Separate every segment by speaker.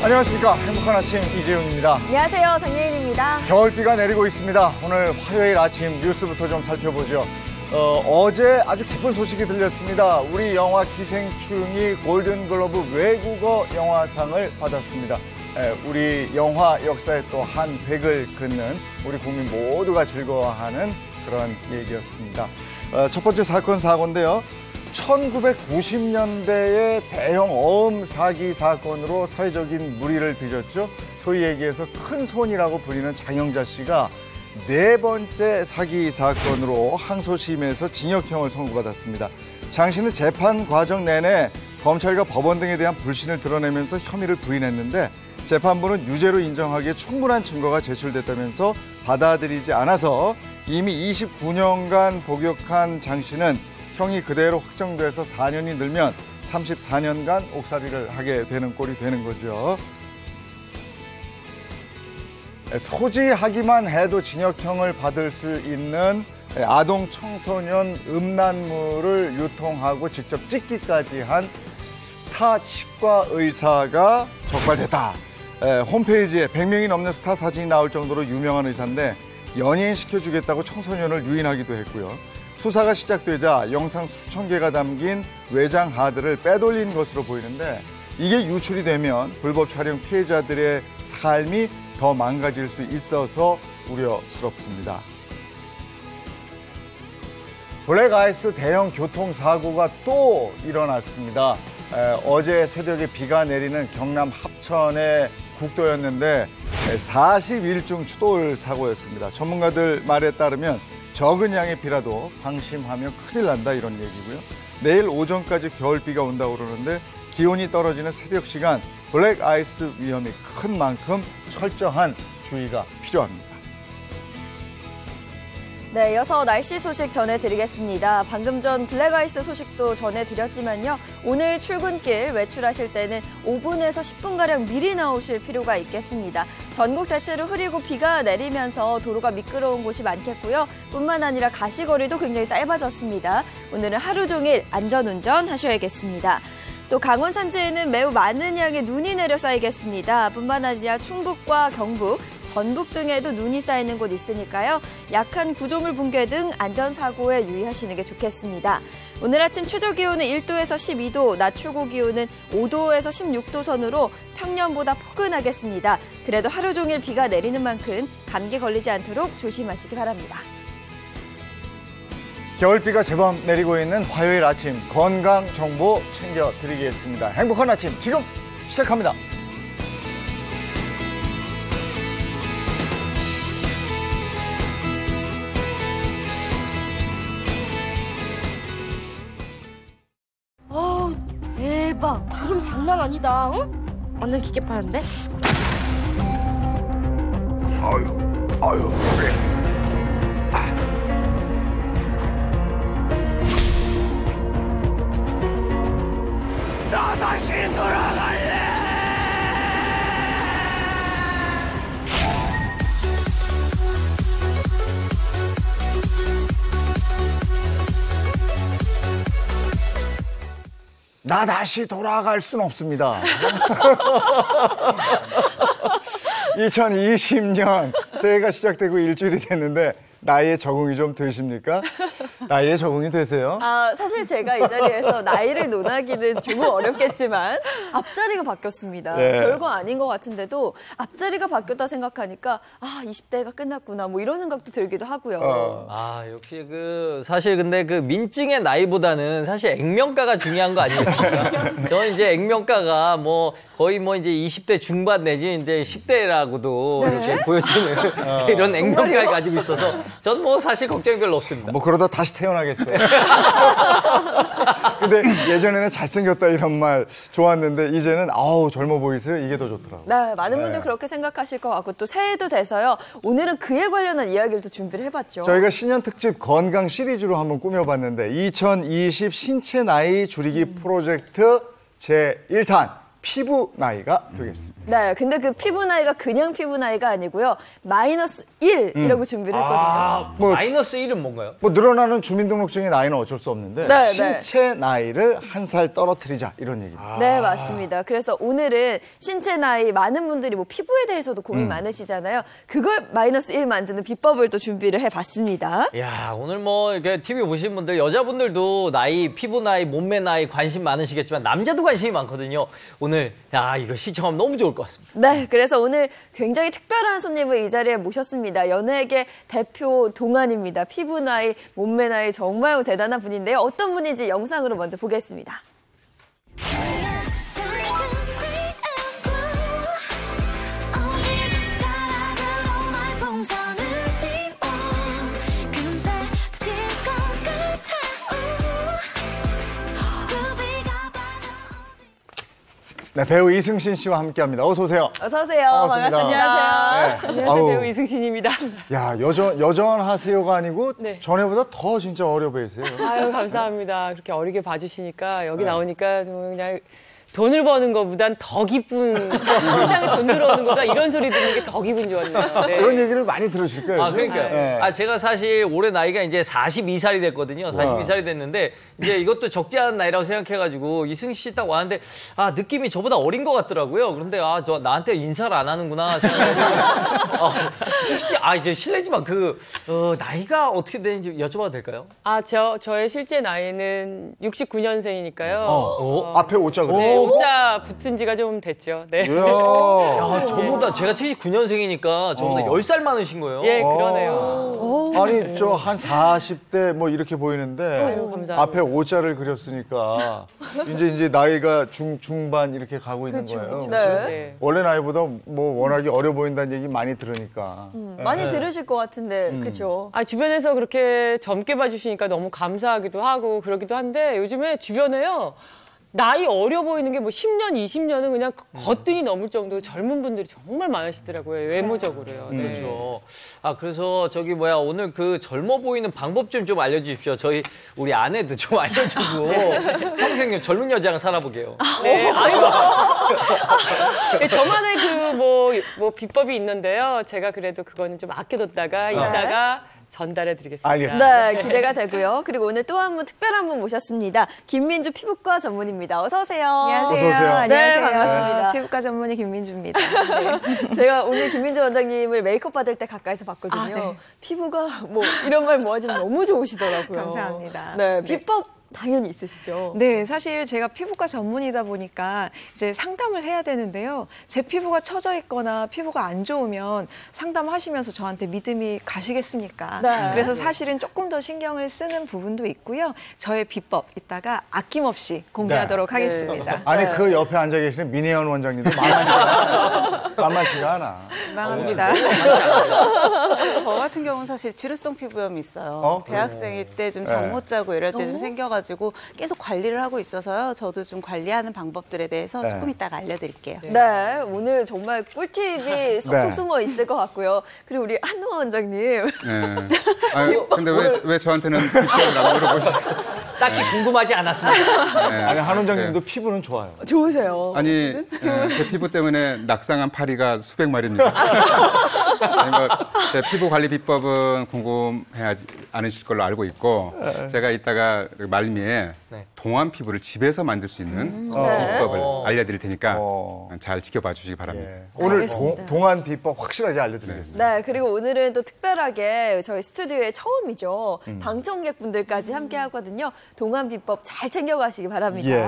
Speaker 1: 안녕하십니까. 행복한 아침 이재훈입니다.
Speaker 2: 안녕하세요. 정예인입니다.
Speaker 1: 겨울비가 내리고 있습니다. 오늘 화요일 아침 뉴스부터 좀 살펴보죠. 어제 아주 기쁜 소식이 들렸습니다. 우리 영화 기생충이 골든글로브 외국어 영화상을 받았습니다. 우리 영화 역사에 또 한 획을 긋는 우리 국민 모두가 즐거워하는 그런 얘기였습니다. 첫 번째 사건인데요. 1990년대의 대형 어음 사기 사건으로 사회적인 물의를 빚었죠. 소위 얘기해서 큰 손이라고 불리는 장영자 씨가 네 번째 사기 사건으로 항소심에서 징역형을 선고받았습니다. 장 씨는 재판 과정 내내 검찰과 법원 등에 대한 불신을 드러내면서 혐의를 부인했는데 재판부는 유죄로 인정하기에 충분한 증거가 제출됐다면서 받아들이지 않아서 이미 29년간 복역한 장 씨는 형이 그대로 확정돼서 4년이 늘면 34년간 옥살이를 하게 되는 꼴이 되는 거죠. 소지하기만 해도 징역형을 받을 수 있는 아동 청소년 음란물을 유통하고 직접 찍기까지 한 스타 치과 의사가 적발됐다. 홈페이지에 100명이 넘는 스타 사진이 나올 정도로 유명한 의사인데 연예인시켜주겠다고 청소년을 유인하기도 했고요. 수사가 시작되자 영상 수천 개가 담긴 외장 하드를 빼돌린 것으로 보이는데 이게 유출이 되면 불법 촬영 피해자들의 삶이 더 망가질 수 있어서 우려스럽습니다. 블랙아이스 대형 교통사고가 또 일어났습니다. 어제 새벽에 비가 내리는 경남 합천의 국도였는데 41중 추돌 사고였습니다. 전문가들 말에 따르면 적은 양의 비라도 방심하면 큰일 난다 이런 얘기고요. 내일 오전까지 겨울비가 온다고 그러는데 기온이 떨어지는 새벽 시간 블랙아이스 위험이 큰 만큼 철저한 주의가 필요합니다.
Speaker 2: 네, 이어서 날씨 소식 전해드리겠습니다. 방금 전 블랙아이스 소식도 전해드렸지만요. 오늘 출근길 외출하실 때는 5분에서 10분가량 미리 나오실 필요가 있겠습니다. 전국 대체로 흐리고 비가 내리면서 도로가 미끄러운 곳이 많겠고요. 뿐만 아니라 가시거리도 굉장히 짧아졌습니다. 오늘은 하루 종일 안전운전 하셔야겠습니다. 또 강원 산지에는 매우 많은 양의 눈이 내려 쌓이겠습니다. 뿐만 아니라 충북과 경북, 전북 등에도 눈이 쌓이는 곳 있으니까요. 약한 구조물 붕괴 등 안전사고에 유의하시는 게 좋겠습니다. 오늘 아침 최저기온은 1도에서 12도, 낮 최고기온은 5도에서 16도 선으로 평년보다 포근하겠습니다. 그래도 하루 종일 비가 내리는 만큼 감기 걸리지 않도록 조심하시기 바랍니다.
Speaker 1: 겨울비가 제법 내리고 있는 화요일 아침 건강 정보 챙겨드리겠습니다. 행복한 아침 지금 시작합니다.
Speaker 3: 대박! 주름 장난 아니다, 응? 완전 기계 파는데?
Speaker 4: 아유. 나 다시 돌아갈래!
Speaker 1: 나 다시 돌아갈 순 없습니다. 2020년 새해가 시작되고 일주일이 됐는데 나이에 적응이 좀 되십니까? 나이에 적응이 되세요?
Speaker 2: 사실 제가 이 자리에서 나이를 논하기는 조금 어렵겠지만 앞자리가 바뀌었습니다.
Speaker 1: 네.
Speaker 2: 별거 아닌 것 같은데도 앞자리가 바뀌었다 생각하니까 20대가 끝났구나 뭐 이런 생각도 들기도 하고요.
Speaker 5: 역시 사실 근데 민증의 나이보다는 사실 액면가가 중요한 거 아니겠습니까? 저는 이제 액면가가 거의 이제 20대 중반 내지 이제 10대라고도
Speaker 2: 네?
Speaker 5: 이렇게 보여지는 이런 액면가를 가지고 있어서 전 사실 걱정이 별로 없습니다.
Speaker 1: 그러다 다시 태어나겠어요. 근데 예전에는 잘생겼다 이런 말 좋았는데 이제는 젊어 보이세요? 이게 더 좋더라고요.
Speaker 2: 네, 많은 분들 그렇게 생각하실 것 같고 또 새해도 돼서요. 오늘은 그에 관련한 이야기를 또 준비를 해봤죠.
Speaker 1: 저희가 신년 특집 건강 시리즈로 한번 꾸며봤는데 2020 신체 나이 줄이기 프로젝트 제1탄 피부 나이가 되겠습니다.
Speaker 2: 네, 근데 그 피부 나이가 그냥 피부 나이가 아니고요. 마이너스 1이라고 준비를 했거든요.
Speaker 5: 아,
Speaker 1: 뭐
Speaker 5: 마이너스 1은 뭔가요?
Speaker 1: 뭐 늘어나는 주민등록증의 나이는 어쩔 수 없는데
Speaker 2: 네,
Speaker 1: 신체 나이를 한 살 떨어뜨리자 이런 얘기입니다.
Speaker 2: 네, 맞습니다. 그래서 오늘은 신체 나이 많은 분들이 뭐 피부에 대해서도 고민 많으시잖아요. 그걸 마이너스 1 만드는 비법을 또 준비를 해봤습니다.
Speaker 5: 야, 오늘 뭐 이렇게 TV 보신 분들, 여자분들도 나이, 피부 나이, 몸매 나이 관심 많으시겠지만 남자도 관심이 많거든요. 오늘 야, 이거 시청하면 너무 좋을 것 같습니다.
Speaker 2: 네, 그래서 오늘 굉장히 특별한 손님을 이 자리에 모셨습니다. 연예계 대표 동안입니다. 피부 나이, 몸매 나이 정말 대단한 분인데요. 어떤 분인지 영상으로 먼저 보겠습니다.
Speaker 1: 네, 배우 이승신 씨와 함께합니다. 어서 오세요.
Speaker 2: 어서 오세요.
Speaker 1: 반갑습니다.
Speaker 2: 반갑습니다.
Speaker 1: 네.
Speaker 3: 안녕하세요. 배우 이승신입니다.
Speaker 1: 야, 여전하세요가 아니고
Speaker 3: 네.
Speaker 1: 전에보다 더 진짜 어려 보이세요.
Speaker 3: 아유, 감사합니다. 그렇게 어리게 봐주시니까 여기 나오니까 그냥 돈을 버는 것보단 더 기쁜, 세상에 돈 들어오는 거다 이런 소리 듣는 게 더 기분 좋았네요. 네.
Speaker 1: 그런 얘기를 많이 들으실 거예요.
Speaker 5: 아, 그러니까요.
Speaker 1: 네.
Speaker 5: 아, 제가 사실 올해 나이가 이제 42살이 됐거든요. 42살이 됐는데, 이제 이것도 적지 않은 나이라고 생각해가지고, 이승희 씨 딱 왔는데, 아, 느낌이 저보다 어린 것 같더라고요. 그런데, 아, 저 나한테 인사를 안 하는구나. 생각해서. 혹시, 이제 실례지만 나이가 어떻게 되는지 여쭤봐도 될까요?
Speaker 3: 아, 저의 실제 나이는 69년생이니까요.
Speaker 1: 앞에 오자 그래.
Speaker 3: 네, 옥자 붙은 지가 좀 됐죠. 네.
Speaker 1: 이야.
Speaker 5: 야, 저보다, 제가 79년생이니까 저보다 10살 많으신 거예요.
Speaker 3: 예, 그러네요.
Speaker 1: 아니, 저 한 40대 뭐 이렇게 보이는데
Speaker 3: 아유, 감사합니다.
Speaker 1: 앞에 오자를 그렸으니까 이제 나이가 중반 이렇게 가고 있는 거예요.
Speaker 2: 네.
Speaker 3: 네.
Speaker 1: 원래 나이보다 뭐 워낙에 어려 보인다는 얘기 많이 들으니까.
Speaker 2: 많이 들으실 것 같은데, 그쵸?
Speaker 3: 아, 주변에서 그렇게 젊게 봐주시니까 너무 감사하기도 하고 그러기도 한데 요즘에 주변에요. 나이 어려 보이는 게 뭐 10년, 20년은 그냥 거뜬히 넘을 정도로 젊은 분들이 정말 많으시더라고요. 외모적으로요. 네.
Speaker 5: 그렇죠. 아, 그래서 오늘 그 젊어 보이는 방법 좀 알려주십시오. 우리 아내도 좀 알려주고 평생 좀 젊은 여자랑 살아보게요.
Speaker 3: 네, 아이고. 네, 저만의 뭐 비법이 있는데요. 제가 그래도 그거는 좀 아껴뒀다가 이따가 전달해 드리겠습니다.
Speaker 1: 알겠습니다.
Speaker 2: 네, 기대가 되고요. 그리고 오늘 또 한 분 특별한 분 모셨습니다. 김민주 피부과 전문입니다. 어서 오세요.
Speaker 1: 어서 오세요.
Speaker 2: 네, 반갑습니다.
Speaker 6: 피부과 전문의 김민주입니다.
Speaker 2: 제가 오늘 김민주 원장님을 메이크업 받을 때 가까이서 봤거든요.
Speaker 6: 아, 네.
Speaker 2: 피부가 이런 말 모아주면 너무 좋으시더라고요.
Speaker 6: 감사합니다.
Speaker 2: 네, 비법 당연히 있으시죠.
Speaker 6: 네, 사실 제가 피부과 전문이다 보니까 이제 상담을 해야 되는데요. 제 피부가 처져 있거나 피부가 안 좋으면 상담하시면서 저한테 믿음이 가시겠습니까?
Speaker 2: 네.
Speaker 6: 그래서 사실은 조금 더 신경을 쓰는 부분도 있고요. 저의 비법 이따가 아낌없이 공개하도록
Speaker 2: 네.
Speaker 6: 하겠습니다.
Speaker 1: 아니 그 옆에 앉아 계시는 민혜연 원장님도 만만치가 않아.
Speaker 7: 민망합니다. 저 같은 경우는 사실 지루성 피부염이 있어요. 대학생일 때 좀 잠 못 자고 이럴 때 좀 생겨가지고 계속 관리를 하고 있어서요. 저도 좀 관리하는 방법들에 대해서 조금 이따가 알려드릴게요.
Speaker 2: 네, 오늘 정말 꿀팁이 쏙쏙
Speaker 1: 네.
Speaker 2: 숨어 있을 것 같고요. 그리고 우리 한우아 원장님.
Speaker 8: 네. 아유, 근데 왜 저한테는 비법이라고 물어보시죠?
Speaker 5: 딱히 궁금하지 않았습니다.
Speaker 8: 네.
Speaker 1: 아니 한 원장님도 피부는 좋아요.
Speaker 2: 좋으세요.
Speaker 8: 아니, 제 피부 때문에 낙상한 파리가 수백 마리입니다. 아니, 제 피부 관리 비법은 궁금해 않으실 걸로 알고 있고, 제가 이따가 말미에 동안 피부를 집에서 만들 수 있는 비법을 알려드릴 테니까 잘 지켜봐 주시기 바랍니다.
Speaker 1: 예. 오늘
Speaker 2: 알겠습니다.
Speaker 1: 동안 비법 확실하게 알려드리겠습니다.
Speaker 2: 네, 그리고 오늘은 또 특별하게 저희 스튜디오에 처음이죠. 방청객분들까지 함께 하거든요. 동안 비법 잘 챙겨가시기 바랍니다.
Speaker 1: 예.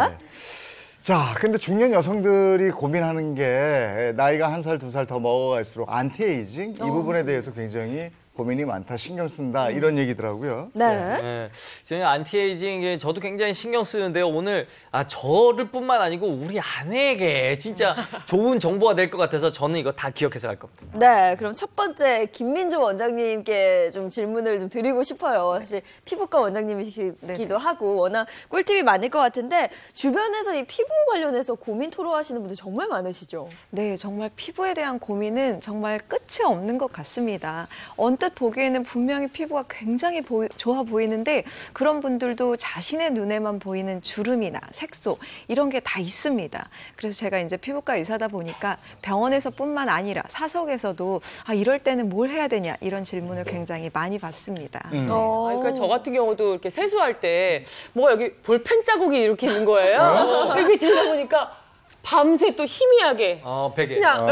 Speaker 1: 자, 근데 중년 여성들이 고민하는 게 나이가 한 살, 두 살 더 먹어갈수록 안티에이징 이 부분에 대해서 굉장히 고민이 많다, 신경 쓴다 이런 얘기더라고요.
Speaker 2: 네.
Speaker 5: 네. 저는 안티에이징에 저도 굉장히 신경 쓰는데요. 오늘 저를 뿐만 아니고 우리 아내에게 진짜 좋은 정보가 될 것 같아서 저는 이거 다 기억해서 갈 겁니다.
Speaker 2: 네, 그럼 첫 번째 김민주 원장님께 좀 질문을 좀 드리고 싶어요. 사실 피부과 원장님이시기도 하고 워낙 꿀팁이 많을 것 같은데 주변에서 이 피부 관련해서 고민 토로하시는 분들 정말 많으시죠?
Speaker 6: 네, 정말 피부에 대한 고민은 정말 끝이 없는 것 같습니다. 언뜻 언뜻 보기에는 분명히 피부가 굉장히 좋아 보이는데 그런 분들도 자신의 눈에만 보이는 주름이나 색소 이런 게 다 있습니다. 그래서 제가 이제 피부과 의사다 보니까 병원에서뿐만 아니라 사석에서도 이럴 때는 뭘 해야 되냐 이런 질문을 굉장히 많이 받습니다.
Speaker 3: 그러니까 저 같은 경우도 이렇게 세수할 때 뭐가 여기 볼펜 자국이 이렇게 있는 거예요. 이렇게 들다 보니까 밤새 또 희미하게
Speaker 5: 베개.
Speaker 3: 그냥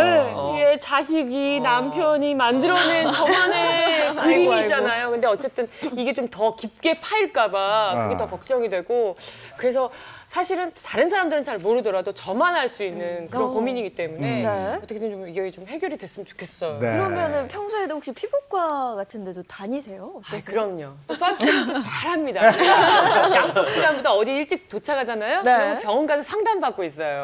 Speaker 3: 예, 자식이 남편이 만들어낸 저만의 그림이잖아요. 근데 어쨌든 이게 좀 더 깊게 파일까 봐 그게 더 걱정이 되고 그래서 사실은 다른 사람들은 잘 모르더라도 저만 알 수 있는 그런 고민이기 때문에
Speaker 2: 네.
Speaker 3: 어떻게든 좀 이게 좀 해결이 됐으면 좋겠어요.
Speaker 1: 네.
Speaker 2: 그러면은 평소에도 혹시 피부과 같은 데도 다니세요? 어떠세요?
Speaker 3: 그럼요. 또 서치를 또 잘합니다. 약속 시간보다 어디 일찍 도착하잖아요.
Speaker 2: 네.
Speaker 3: 그리고 병원 가서 상담받고 있어요.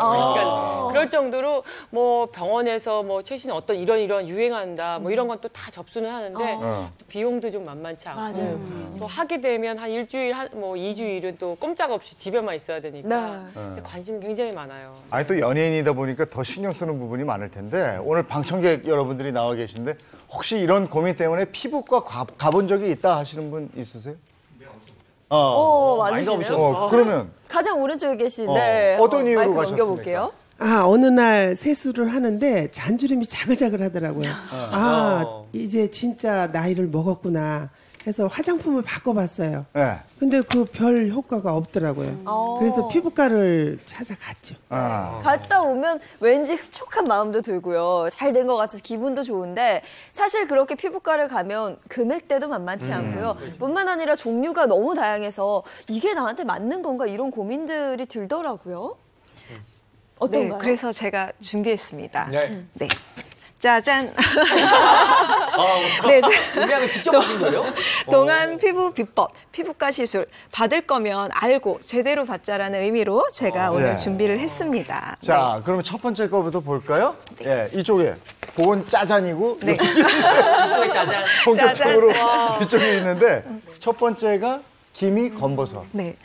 Speaker 3: 그럴 정도로 뭐 병원에서 뭐 최신 어떤 이런 유행한다 뭐 이런 건 또 다 접수는 하는데 또 비용도 좀 만만치 않고
Speaker 2: 맞아요.
Speaker 3: 또 하게 되면 한 일주일 뭐 2주일은 또 꼼짝없이 집에만 있어야 되니까 근데 관심이 굉장히 많아요.
Speaker 1: 아니 또 연예인이다 보니까 더 신경 쓰는 부분이 많을 텐데 오늘 방청객 여러분들이 나와 계신데 혹시 이런 고민 때문에 피부과 가본 적이 있다 하시는 분 있으세요?
Speaker 2: 많으시네요.
Speaker 1: 그러면
Speaker 2: 가장 오른쪽에 계신
Speaker 1: 어떤 이유로
Speaker 2: 마이크
Speaker 1: 가셨습니까?
Speaker 2: 넘겨볼게요.
Speaker 9: 어느 날 세수를 하는데 잔주름이 자글자글 하더라고요. 이제 진짜 나이를 먹었구나 해서 화장품을 바꿔봤어요.
Speaker 1: 네.
Speaker 9: 근데 그 별 효과가 없더라고요. 그래서 피부과를 찾아갔죠.
Speaker 2: 갔다 오면 왠지 흡족한 마음도 들고요. 잘 된 것 같아서 기분도 좋은데 사실 그렇게 피부과를 가면 금액대도 만만치 않고요. 뿐만 아니라 종류가 너무 다양해서 이게 나한테 맞는 건가 이런 고민들이 들더라고요. 어떤가요?
Speaker 6: 네, 그래서 제가 준비했습니다. 네. 짜잔.
Speaker 5: 네, 준비하고 직접 하신 거예요?
Speaker 6: 동안 피부 비법, 피부과 시술 받을 거면 알고 제대로 받자라는 의미로 제가 오늘 준비를 했습니다.
Speaker 1: 자, 그러면 첫 번째 거부터 볼까요? 예, 이쪽에. 그건 짜잔이고
Speaker 6: 네.
Speaker 5: 이쪽에 짜잔.
Speaker 1: 본격적으로 이쪽에 있는데 첫 번째가 기미 검버섯.
Speaker 6: 네.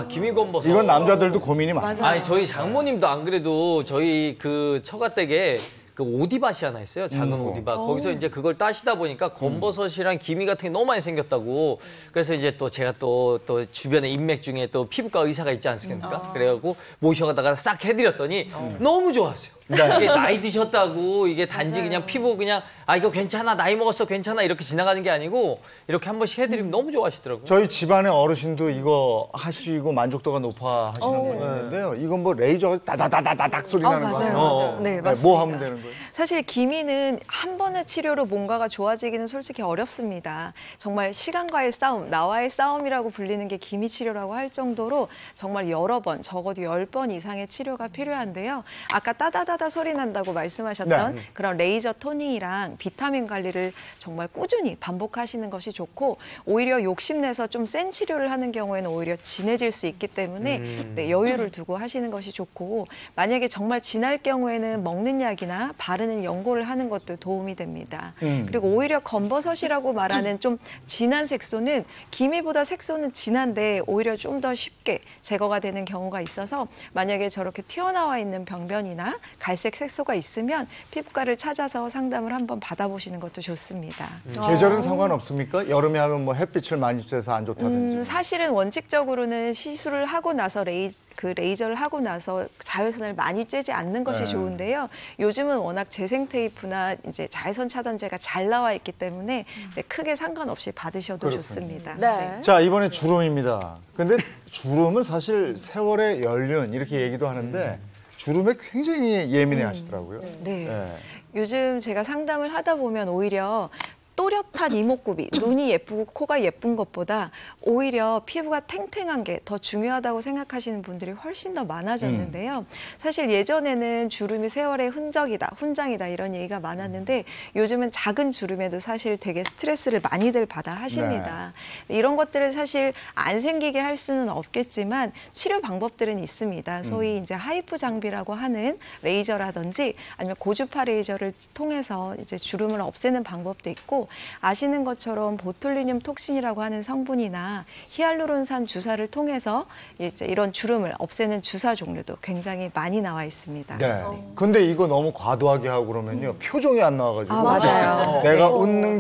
Speaker 5: 기미검버섯.
Speaker 1: 이건 남자들도 고민이 많아요.
Speaker 5: 아니 저희 장모님도 안 그래도 저희 그 처가댁에 그 오디밭이 하나 있어요. 작은 오디밭. 거기서 이제 그걸 따시다 보니까 검버섯이랑 기미 같은 게 너무 많이 생겼다고. 그래서 이제 또 제가 또 주변에 인맥 중에 또 피부과 의사가 있지 않습니까? 그래갖고 모셔가다가 싹 해드렸더니 너무 좋았어요. 이게 나이 드셨다고 이게 단지 그냥 피부 그냥 이거 괜찮아 나이 먹었어 괜찮아 이렇게 지나가는 게 아니고 이렇게 한 번씩 해드리면 너무 좋아하시더라고요.
Speaker 1: 저희 집안의 어르신도 이거 하시고 만족도가 높아 하시는 분이 있는데요. 이건 뭐 레이저가 다다다다닥 소리 나는
Speaker 6: 맞아요.
Speaker 1: 거예요.
Speaker 6: 네,
Speaker 1: 네,
Speaker 6: 맞습니다.
Speaker 1: 뭐 하면 되는 거예요?
Speaker 6: 사실 기미는 한 번의 치료로 뭔가가 좋아지기는 솔직히 어렵습니다. 정말 시간과의 싸움, 나와의 싸움이라고 불리는 게 기미 치료라고 할 정도로 정말 여러 번, 적어도 10번 이상의 치료가 필요한데요. 아까 따다다다 소리 난다고 말씀하셨던 그런 레이저 토닝이랑 비타민 관리를 정말 꾸준히 반복하시는 것이 좋고 오히려 욕심내서 좀 센 치료를 하는 경우에는 오히려 진해질 수 있기 때문에 네, 여유를 두고 하시는 것이 좋고 만약에 정말 진할 경우에는 먹는 약이나 바르는 연고를 하는 것도 도움이 됩니다. 그리고 오히려 검버섯이라고 말하는 좀 진한 색소는 기미보다 색소는 진한데 오히려 좀 더 쉽게 제거가 되는 경우가 있어서 만약에 저렇게 튀어나와 있는 병변이나 갈색 색소가 있으면 피부과를 찾아서 상담을 한번 받아보시는 것도 좋습니다.
Speaker 1: 계절은 상관없습니까? 여름에 하면 뭐 햇빛을 많이 쬐서 안 좋다든지.
Speaker 6: 사실은 원칙적으로는 시술을 하고 나서 레이저를 하고 나서 자외선을 많이 쬐지 않는 것이 좋은데요. 요즘은 워낙 재생 테이프나 이제 자외선 차단제가 잘 나와 있기 때문에 네, 크게 상관없이 받으셔도 좋습니다.
Speaker 2: 네.
Speaker 1: 자, 이번에 주름입니다. 근데 주름은 사실 세월의 연륜 이렇게 얘기도 하는데 주름에 굉장히 예민해 하시더라고요.
Speaker 6: 네.
Speaker 1: 네.
Speaker 6: 요즘 제가 상담을 하다 보면 오히려 또렷한 이목구비, 눈이 예쁘고 코가 예쁜 것보다 오히려 피부가 탱탱한 게 더 중요하다고 생각하시는 분들이 훨씬 더 많아졌는데요. 사실 예전에는 주름이 세월의 흔적이다, 훈장이다 이런 얘기가 많았는데 요즘은 작은 주름에도 사실 되게 스트레스를 많이들 받아 하십니다. 이런 것들을 사실 안 생기게 할 수는 없겠지만 치료 방법들은 있습니다. 소위 이제 하이프 장비라고 하는 레이저라든지 아니면 고주파 레이저를 통해서 이제 주름을 없애는 방법도 있고 있고 아시는 것처럼 보툴리늄 톡신이라고 하는 성분이나 히알루론산 주사를 통해서 이제 이런 주름을 없애는 주사 종류도 굉장히 많이 나와 있습니다.
Speaker 1: 네. 근데 이거 너무 과도하게 하고 그러면요. 표정이 안 나와가지고.
Speaker 6: 맞아요.
Speaker 1: 내가 웃는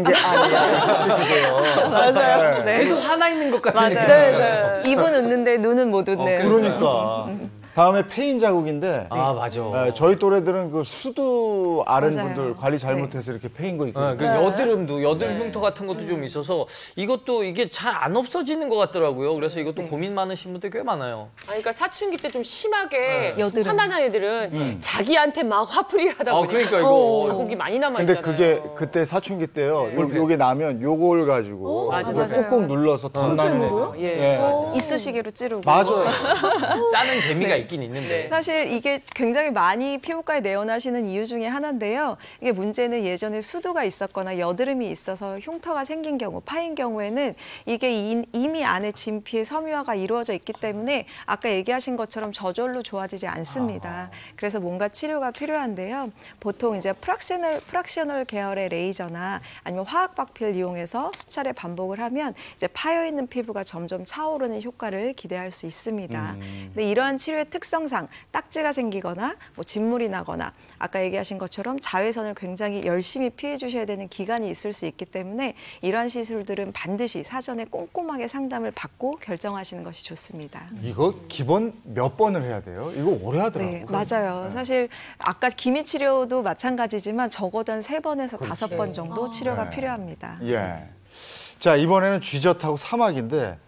Speaker 1: 게 아니야. 이렇게 돼요.
Speaker 6: 맞아요. 네.
Speaker 5: 계속 화나 있는 것 같은 느낌.
Speaker 6: 맞아요. 입은 웃는데 눈은 못 웃는.
Speaker 1: 그러니까. 다음에 페인 자국인데
Speaker 5: 아, 맞아.
Speaker 1: 저희 또래들은 그 수두 아른
Speaker 6: 맞아요.
Speaker 1: 분들 관리 잘못해서 이렇게 페인 거 있고.
Speaker 5: 그 여드름도 여드름 흉터 같은 것도 좀 있어서 이것도 이게 잘 안 없어지는 것 같더라고요. 그래서 이것도 고민 많으신 분들 꽤 많아요.
Speaker 3: 그러니까 사춘기 때 좀 심하게
Speaker 6: 여드름.
Speaker 3: 화나는 애들은 자기한테 막 화풀이를 하다 보니까
Speaker 5: 그러니까 이거.
Speaker 3: 자국이 많이 남아
Speaker 1: 근데
Speaker 3: 있잖아요.
Speaker 1: 그게 그때 사춘기 때요. 요게 나면 요걸 가지고
Speaker 3: 맞아,
Speaker 1: 이거
Speaker 3: 맞아요.
Speaker 1: 꾹꾹 눌러서 덧나는 애.
Speaker 3: 예.
Speaker 6: 이쑤시개로 찌르고.
Speaker 1: 맞아요.
Speaker 5: 짜는 재미가 있긴 있는데.
Speaker 6: 사실 이게 굉장히 많이 피부과에 내원하시는 이유 중에 하나인데요. 이게 문제는 예전에 수두가 있었거나 여드름이 있어서 흉터가 생긴 경우, 파인 경우에는 이게 이미 안에 진피의 섬유화가 이루어져 있기 때문에 아까 얘기하신 것처럼 저절로 좋아지지 않습니다. 그래서 뭔가 치료가 필요한데요. 보통 이제 프락셔널 계열의 레이저나 아니면 화학 박피를 이용해서 수차례 반복을 하면 이제 파여 있는 피부가 점점 차오르는 효과를 기대할 수 있습니다. 근데 이러한 치료의 특성상 딱지가 생기거나 뭐 진물이 나거나 아까 얘기하신 것처럼 자외선을 굉장히 열심히 피해 주셔야 되는 기간이 있을 수 있기 때문에 이러한 시술들은 반드시 사전에 꼼꼼하게 상담을 받고 결정하시는 것이 좋습니다.
Speaker 1: 이거 기본 몇 번을 해야 돼요? 이거 오래 하더라고요.
Speaker 6: 네, 맞아요. 사실 아까 기미 치료도 마찬가지지만 적어도 한 3번에서 5번 정도 치료가 필요합니다.
Speaker 1: 예. 자, 이번에는 쥐젖하고 사막인데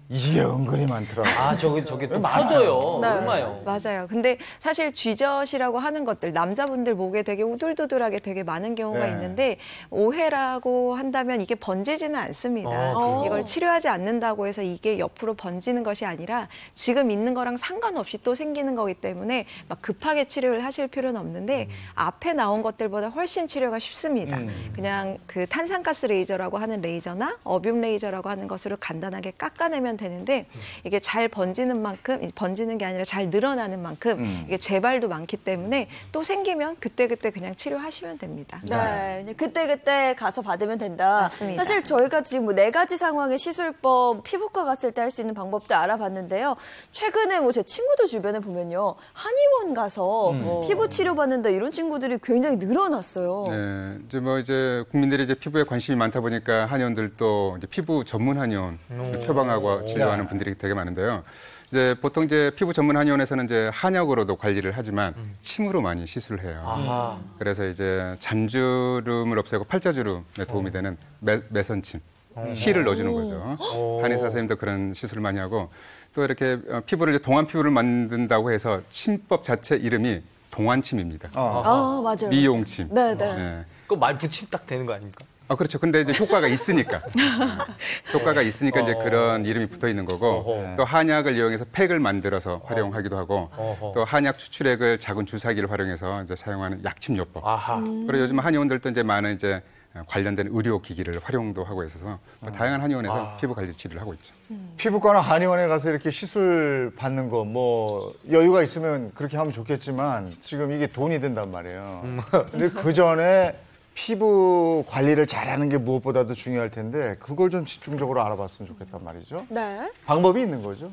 Speaker 1: 이게 은근히 많더라고요.
Speaker 5: 저게 또 터져요.
Speaker 6: 네.
Speaker 5: 얼마요?
Speaker 6: 맞아요. 근데 사실 쥐젖이라고 하는 것들 남자분들 목에 되게 우둘두둘하게 되게 많은 경우가
Speaker 1: 네.
Speaker 6: 있는데 오해라고 한다면 이게 번지지는 않습니다. 이걸 치료하지 않는다고 해서 이게 옆으로 번지는 것이 아니라 지금 있는 거랑 상관없이 또 생기는 거기 때문에 막 급하게 치료를 하실 필요는 없는데 앞에 나온 것들보다 훨씬 치료가 쉽습니다. 그냥 그 탄산가스 레이저라고 하는 레이저나 어뷸 레이저라고 하는 것으로 간단하게 깎아내면 되는데 이게 잘 번지는 만큼 번지는 게 아니라 잘 늘어나는 만큼 이게 재발도 많기 때문에 또 생기면 그때그때 그냥 치료하시면 됩니다.
Speaker 2: 네, 그냥 그때그때 가서 받으면 된다.
Speaker 6: 맞습니다.
Speaker 2: 사실 저희가 지금 뭐 4가지 상황의 시술법, 피부과 갔을 때 할 수 있는 방법도 알아봤는데요. 최근에 뭐 제 친구들 주변에 보면요. 한의원 가서 피부 치료 받는다 이런 친구들이 굉장히 늘어났어요.
Speaker 8: 네, 이제 국민들이 이제 피부에 관심이 많다 보니까 한의원들도 이제 피부 전문 한의원 표방하고 진료하는 분들이 되게 많은데요. 이제 보통 이제 피부 전문 한의원에서는 이제 한약으로도 관리를 하지만 침으로 많이 시술을 해요. 그래서 이제 잔주름을 없애고 팔자주름에 도움이 되는 매선침, 실을 넣어주는 거죠. 한의사 선생님도 그런 시술을 많이 하고 또 이렇게 피부를 이제 동안 피부를 만든다고 해서 침법 자체 이름이 동안침입니다.
Speaker 2: 맞아요.
Speaker 8: 미용침.
Speaker 2: 네.
Speaker 5: 그거 말 붙이면 딱 되는 거 아닙니까?
Speaker 8: 그렇죠. 근데 이제 효과가 있으니까. 효과가 있으니까 이제 그런 이름이 붙어 있는 거고 또 한약을 이용해서 팩을 만들어서 활용하기도 하고 또 한약 추출액을 작은 주사기를 활용해서 이제 사용하는 약침요법. 그리고 요즘 한의원들도 이제 많은 이제 관련된 의료기기를 활용도 하고 있어서 다양한 한의원에서 피부 관리 치료를 하고 있죠.
Speaker 1: 피부과나 한의원에 가서 이렇게 시술 받는 거 뭐 여유가 있으면 그렇게 하면 좋겠지만 지금 이게 돈이 든단 말이에요. 근데 그 전에 피부 관리를 잘하는 게 무엇보다도 중요할 텐데 그걸 좀 집중적으로 알아봤으면 좋겠단 말이죠.
Speaker 2: 네.
Speaker 1: 방법이 있는 거죠.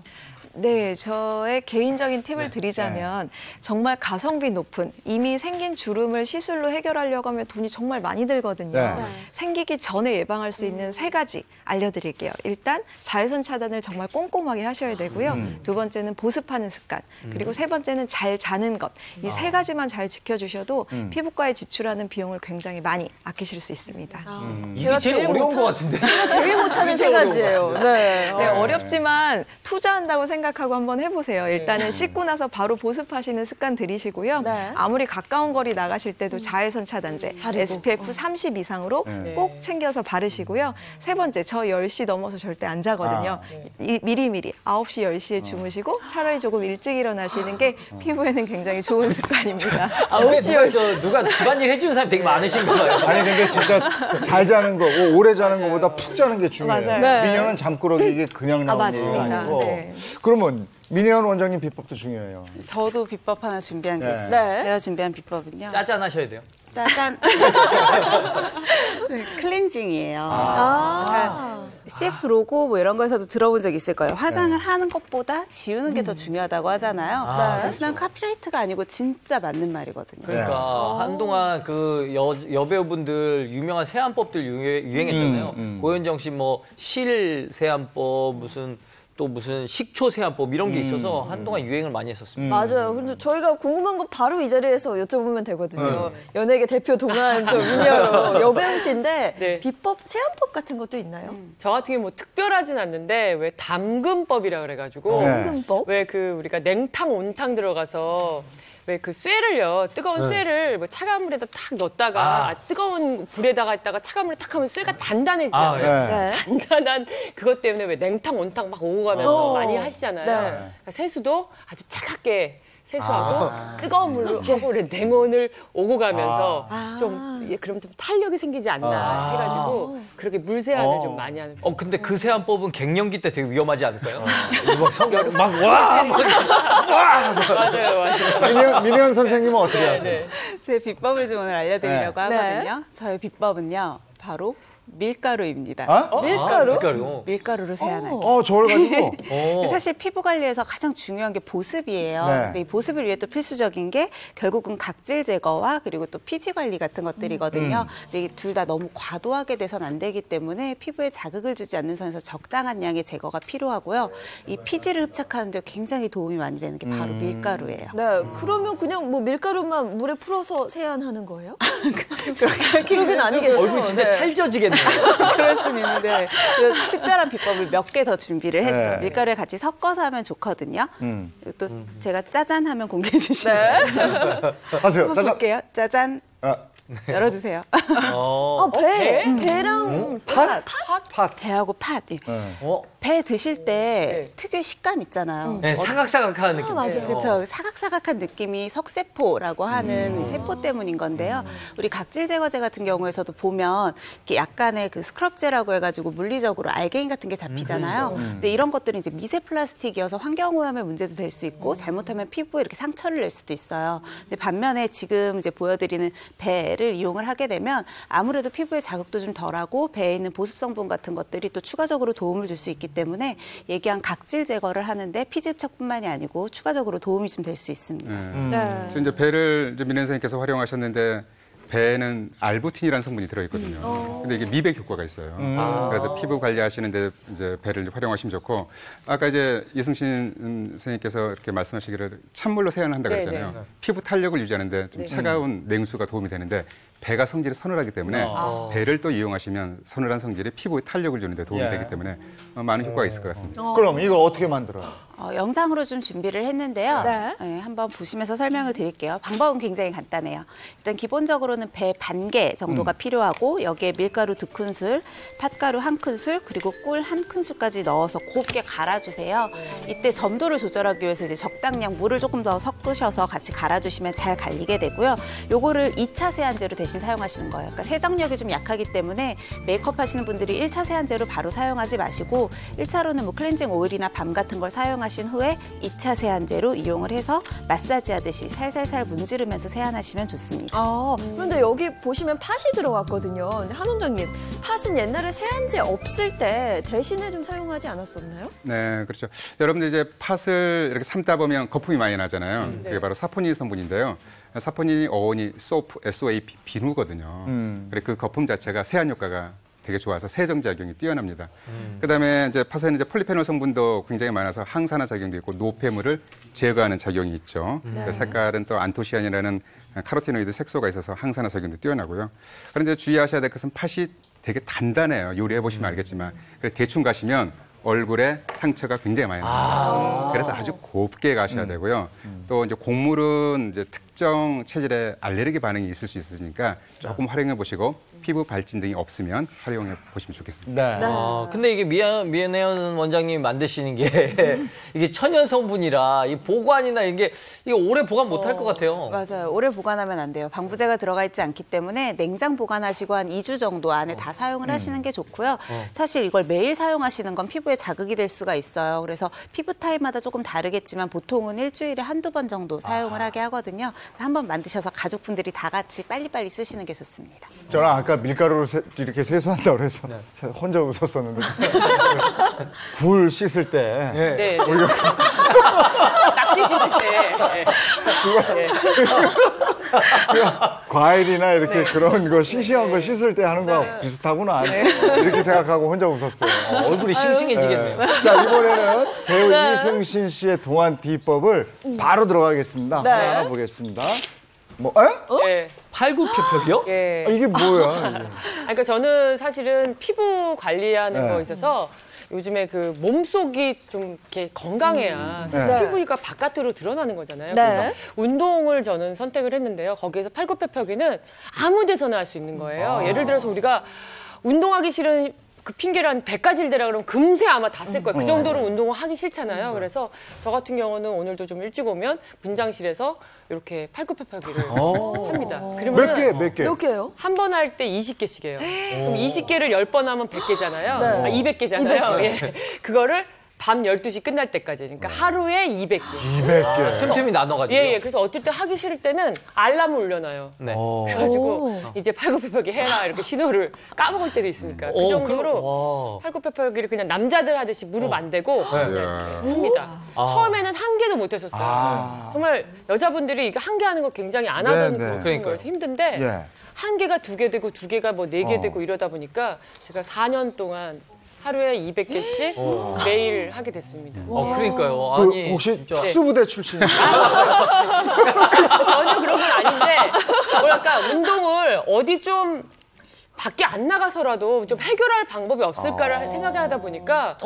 Speaker 6: 네, 저의 개인적인 팁을 드리자면 정말 가성비 높은 이미 생긴 주름을 시술로 해결하려고 하면 돈이 정말 많이 들거든요.
Speaker 1: 네.
Speaker 6: 생기기 전에 예방할 수 있는 3가지 알려드릴게요. 일단 자외선 차단을 정말 꼼꼼하게 하셔야 되고요. 2번째는 보습하는 습관, 그리고 3번째는 잘 자는 것. 이 3가지만 잘 지켜주셔도 피부과에 지출하는 비용을 굉장히 많이 아끼실 수 있습니다.
Speaker 5: 제가 제일 어려운 것 같은데.
Speaker 2: 제가 제일 못하는 3가지예요. 네.
Speaker 6: 네, 어렵지만 투자한다고 생각하고 한번 해보세요. 일단은 씻고 나서 바로 보습하시는 습관 들이시고요.
Speaker 2: 네.
Speaker 6: 아무리 가까운 거리 나가실 때도 자외선 차단제
Speaker 2: 바르고.
Speaker 6: SPF 30 이상으로 꼭 챙겨서 바르시고요. 3번째, 저 10시 넘어서 절대 안 자거든요. 미리미리 9시, 10시에 주무시고 차라리 조금 일찍 일어나시는 게 피부에는 굉장히 좋은 습관입니다.
Speaker 5: 9시, 10시. 누가 집안일 해주는 사람이 되게 많으신 거예요.
Speaker 1: 아니 근데 진짜 잘 자는 거, 오래 자는 거보다 푹 자는 게 중요해요.
Speaker 6: 맞아요.
Speaker 2: 네.
Speaker 1: 미녀는 잠꾸러기 이게 그냥 나오는 게
Speaker 6: 맞습니다.
Speaker 1: 아니고.
Speaker 6: 네.
Speaker 1: 그러면 민혜원 원장님 비법도 중요해요.
Speaker 7: 저도 비법 하나 준비한 게
Speaker 1: 네.
Speaker 7: 있어요.
Speaker 2: 네.
Speaker 7: 제가 준비한 비법은요.
Speaker 5: 짜잔하셔야 돼요.
Speaker 7: 짜잔. 네, 클렌징이에요. 그러니까 CF 로고 뭐 이런 거에서도 들어본 적 있을 거예요. 화장을 하는 것보다 지우는 게 더 중요하다고 하잖아요. 단순한 카피라이트가 아니고 진짜 맞는 말이거든요.
Speaker 5: 그러니까 한동안 그 여배우분들 유명한 세안법들 유행했잖아요. 고현정 씨 뭐 실 세안법 무슨 식초 세안법 이런 게 있어서 한동안 유행을 많이 했었습니다.
Speaker 2: 맞아요. 근데 저희가 궁금한 거 바로 이 자리에서 여쭤보면 되거든요. 연예계 대표 동안 또 미녀로 여배우 씨인데
Speaker 3: 네.
Speaker 2: 비법, 세안법 같은 것도 있나요?
Speaker 3: 저 같은 경우 뭐 특별하진 않는데 왜 담금법이라 그래가지고
Speaker 2: 담금법?
Speaker 3: 왜 그 우리가 냉탕 온탕 들어가서 왜 그 쇠를요 뜨거운 쇠를 뭐 차가운 물에다 탁 넣었다가 뜨거운 불에다가 있다가 차가운 물에 탁 하면 쇠가 단단해지잖아요.
Speaker 2: 네.
Speaker 3: 단단한 그것 때문에 왜 냉탕 온탕 막 오고 가면서 많이 하시잖아요.
Speaker 2: 네.
Speaker 3: 그러니까 세수도 아주 차갑게 세수하고 뜨거운 물로 하고 냉온을 오고 가면서 그럼 좀 탄력이 생기지 않나 해가지고 그렇게 물 세안을 좀 많이 하는.
Speaker 5: 근데 그 세안법은 갱년기 때 되게 위험하지 않을까요?
Speaker 3: 맞아요.
Speaker 1: 민현 선생님은 어떻게 하세요?
Speaker 3: 네.
Speaker 7: 제 비법을 좀 오늘 알려드리려고
Speaker 2: 네.
Speaker 7: 하거든요. 저의 비법은요, 바로 밀가루입니다.
Speaker 2: 밀가루?
Speaker 7: 밀가루로 세안하기.
Speaker 1: 저걸 가지고.
Speaker 7: 사실 피부 관리에서 가장 중요한 게 보습이에요.
Speaker 1: 네.
Speaker 7: 근데 이 보습을 위해 또 필수적인 게 결국은 각질 제거와 그리고 또 피지 관리 같은 것들이거든요. 근데 이 둘 다 너무 과도하게 돼선 안 되기 때문에 피부에 자극을 주지 않는 선에서 적당한 양의 제거가 필요하고요. 이 피지를 흡착하는 데 굉장히 도움이 많이 되는 게 바로 밀가루예요.
Speaker 2: 네. 그러면 그냥 뭐 밀가루만 물에 풀어서 세안하는 거예요?
Speaker 7: 그러긴
Speaker 2: 아니겠죠.
Speaker 5: 얼굴 진짜
Speaker 2: 네.
Speaker 5: 찰져지겠네요.
Speaker 7: 그럴 수는 있는데 특별한 비법을 몇 개 더 준비를 했죠.
Speaker 1: 네.
Speaker 7: 밀가루에 같이 섞어서 하면 좋거든요. 그리고 또 제가 짜잔 하면 공개해 주시면
Speaker 1: 하세요.
Speaker 7: 한번 볼게요. 짜잔. 열어주세요.
Speaker 2: 배랑 팥.
Speaker 7: 배하고 팥. 예.
Speaker 5: 어?
Speaker 7: 배 드실 때 특유의 식감 있잖아요.
Speaker 5: 네, 사각사각하는 느낌.
Speaker 2: 맞아요.
Speaker 7: 그렇죠. 사각사각한 느낌이 석세포라고 하는 세포 때문인 건데요. 우리 각질 제거제 같은 경우에서도 보면 이렇게 약간의 그 스크럽제라고 해가지고 물리적으로 알갱이 같은 게 잡히잖아요. 근데 이런 것들은 이제 미세 플라스틱이어서 환경 오염의 문제도 될 수 있고 잘못하면 피부에 이렇게 상처를 낼 수도 있어요. 근데 반면에 지금 이제 보여드리는 배를 이용을 하게 되면 아무래도 피부에 자극도 좀 덜하고 배에 있는 보습 성분 같은 것들이 또 추가적으로 도움을 줄 수 있기 때문에 얘기한 각질 제거를 하는데 피지 흡착뿐만이 아니고 추가적으로 도움이 좀 될 수 있습니다.
Speaker 1: 네.
Speaker 8: 이제 배를 이제 민현 선생님께서 활용하셨는데 배에는 알부틴이라는 성분이 들어있거든요. 근데 이게 미백 효과가 있어요. 그래서 피부 관리하시는데 이제 배를 활용하시면 좋고, 아까 이제 이승신 선생님께서 이렇게 말씀하시기를 찬물로 세안을 한다고 그랬잖아요. 피부 탄력을 유지하는데 좀 차가운 냉수가 도움이 되는데 배가 성질이 서늘하기 때문에 배를 또 이용하시면 서늘한 성질이 피부에 탄력을 주는 데 도움이 되기 때문에 많은 효과가 있을 것 같습니다.
Speaker 1: 그럼 이걸 어떻게 만들어요?
Speaker 7: 영상으로 좀 준비를 했는데요.
Speaker 2: 네.
Speaker 7: 한번 보시면서 설명을 드릴게요. 방법은 굉장히 간단해요. 일단 기본적으로는 배 반 개 정도가 필요하고 여기에 밀가루 2큰술, 팥가루 1큰술, 그리고 꿀 1큰술까지 넣어서 곱게 갈아주세요. 이때 점도를 조절하기 위해서 이제 적당량 물을 조금 더 섞으셔서 같이 갈아주시면 잘 갈리게 되고요. 요거를 2차 세안제로 대신 사용하시는 거예요. 그러니까 세정력이 좀 약하기 때문에 메이크업 하시는 분들이 1차 세안제로 바로 사용하지 마시고 1차로는 뭐 클렌징 오일이나 밤 같은 걸 사용하신 후에 2차 세안제로 이용을 해서 마사지 하듯이 살살살 문지르면서 세안하시면 좋습니다.
Speaker 2: 그런데 여기 보시면 팥이 들어갔거든요. 근데 한 원장님, 팥은 옛날에 세안제 없을 때 대신에 좀 사용하지 않았었나요?
Speaker 8: 네, 그렇죠. 여러분들 이제 팥을 이렇게 삶다 보면 거품이 많이 나잖아요. 그게 바로 사포닌 성분인데요. 사포닌이 어원이 소프, SOAP, 비누거든요. 그리고 그 거품 자체가 세안 효과가 되게 좋아서 세정 작용이 뛰어납니다. 그다음에 이제 팥에는 이제 폴리페놀 성분도 굉장히 많아서 항산화 작용도 있고 노폐물을 제거하는 작용이 있죠. 그 색깔은 또 안토시아닌이라는 카로티노이드 색소가 있어서 항산화 작용도 뛰어나고요. 그런데 주의하셔야 될 것은 팥이 되게 단단해요. 요리해 보시면 알겠지만 그래서 대충 가시면 얼굴에 상처가 굉장히 많이 납니다. 그래서 아주 곱게 가셔야 되고요. 또 이제 곡물은 이제 특정 체질에 알레르기 반응이 있을 수 있으니까 조금 활용해 보시고 피부 발진 등이 없으면 활용해 보시면 좋겠습니다.
Speaker 1: 네.
Speaker 5: 근데 이게 미안해요 원장님이 만드시는 게 이게 천연 성분이라 이 보관이나 이게 오래 보관 못 할 것 같아요.
Speaker 7: 맞아요. 오래 보관하면 안 돼요. 방부제가 들어가 있지 않기 때문에 냉장 보관하시고 한 2주 정도 안에 다 사용을 하시는 게 좋고요. 사실 이걸 매일 사용하시는 건 피부에 자극이 될 수가 있어요. 그래서 피부 타입마다 조금 다르겠지만 보통은 일주일에 한두 번 정도 사용을 하게 하거든요. 한번 만드셔서 가족분들이 다 같이 빨리빨리 쓰시는 게 좋습니다.
Speaker 1: 저는 아까 밀가루로 이렇게 세수한다고 그래서 혼자 웃었었는데 굴 씻을 때
Speaker 3: 네.
Speaker 1: 우리가
Speaker 3: 낙지 씻을 때.
Speaker 1: 과일이나 이렇게 그런 거 싱싱한 거 씻을 때 하는 거하고 비슷하구나 이렇게 생각하고 혼자 웃었어요.
Speaker 5: 얼굴이 싱싱해지겠네요.
Speaker 1: 자, 이번에는 배우 이승신 씨의 동안 비법을 바로 들어가겠습니다.
Speaker 2: 네.
Speaker 1: 하나 보겠습니다. 뭐, 에?
Speaker 3: 예.
Speaker 5: 팔굽혀펴기요?
Speaker 3: 예.
Speaker 1: 아, 이게 뭐야? 이게.
Speaker 3: 그러니까 저는 사실은 피부 관리하는
Speaker 1: 네.
Speaker 3: 거 있어서 요즘에 그 몸속이 좀 이렇게 건강해야
Speaker 1: 네.
Speaker 3: 피부가 바깥으로 드러나는 거잖아요.
Speaker 2: 네.
Speaker 3: 그래서 운동을 저는 선택을 했는데요. 거기에서 팔굽혀펴기는 아무 데서나 할 수 있는 거예요. 예를 들어서 우리가 운동하기 싫은 그 핑계를 한 100가지를 대라 그러면 금세 아마 다 쓸 거예요. 그 정도로 운동을 하기 싫잖아요. 그래서 저 같은 경우는 오늘도 좀 일찍 오면 분장실에서 이렇게 팔굽혀펴기를 합니다. 그러면
Speaker 1: 몇 개?
Speaker 2: 몇 개요?
Speaker 3: 한 번 할 때 20개씩 해요. 그럼 20개를 10번 하면 100개잖아요.
Speaker 2: 네.
Speaker 3: 아, 200개잖아요. 예. 그거를 밤 12시 끝날 때까지. 그러니까 하루에 200개.
Speaker 1: 200개.
Speaker 5: 틈틈이 나눠가지고.
Speaker 3: 예, 예. 그래서 어떨 때 하기 싫을 때는 알람을 울려놔요.
Speaker 5: 네.
Speaker 3: 그래가지고 이제 팔굽혀펴기 해라 이렇게 신호를 까먹을 때도 있으니까. 그 정도로 팔굽혀펴기를 그냥 남자들 하듯이 무릎 안 대고 그냥 이렇게 합니다. 처음에는 한 개도 못 했었어요. 정말 여자분들이 이거 한 개 하는 거 굉장히 안 하던 거라서 힘든데
Speaker 1: 예.
Speaker 3: 한 개가 2개 되고 2개가 뭐 4개 되고 이러다 보니까 제가 4년 동안 하루에 200개씩 매일 하게 됐습니다.
Speaker 5: 그러니까요.
Speaker 1: 그
Speaker 5: 아니,
Speaker 1: 혹시
Speaker 5: 진짜.
Speaker 1: 특수부대 출신이에요?
Speaker 3: 전혀 그런 건 아닌데 뭐랄까 운동을 어디 좀 밖에 안 나가서라도 좀 해결할 방법이 없을까를 생각하다 보니까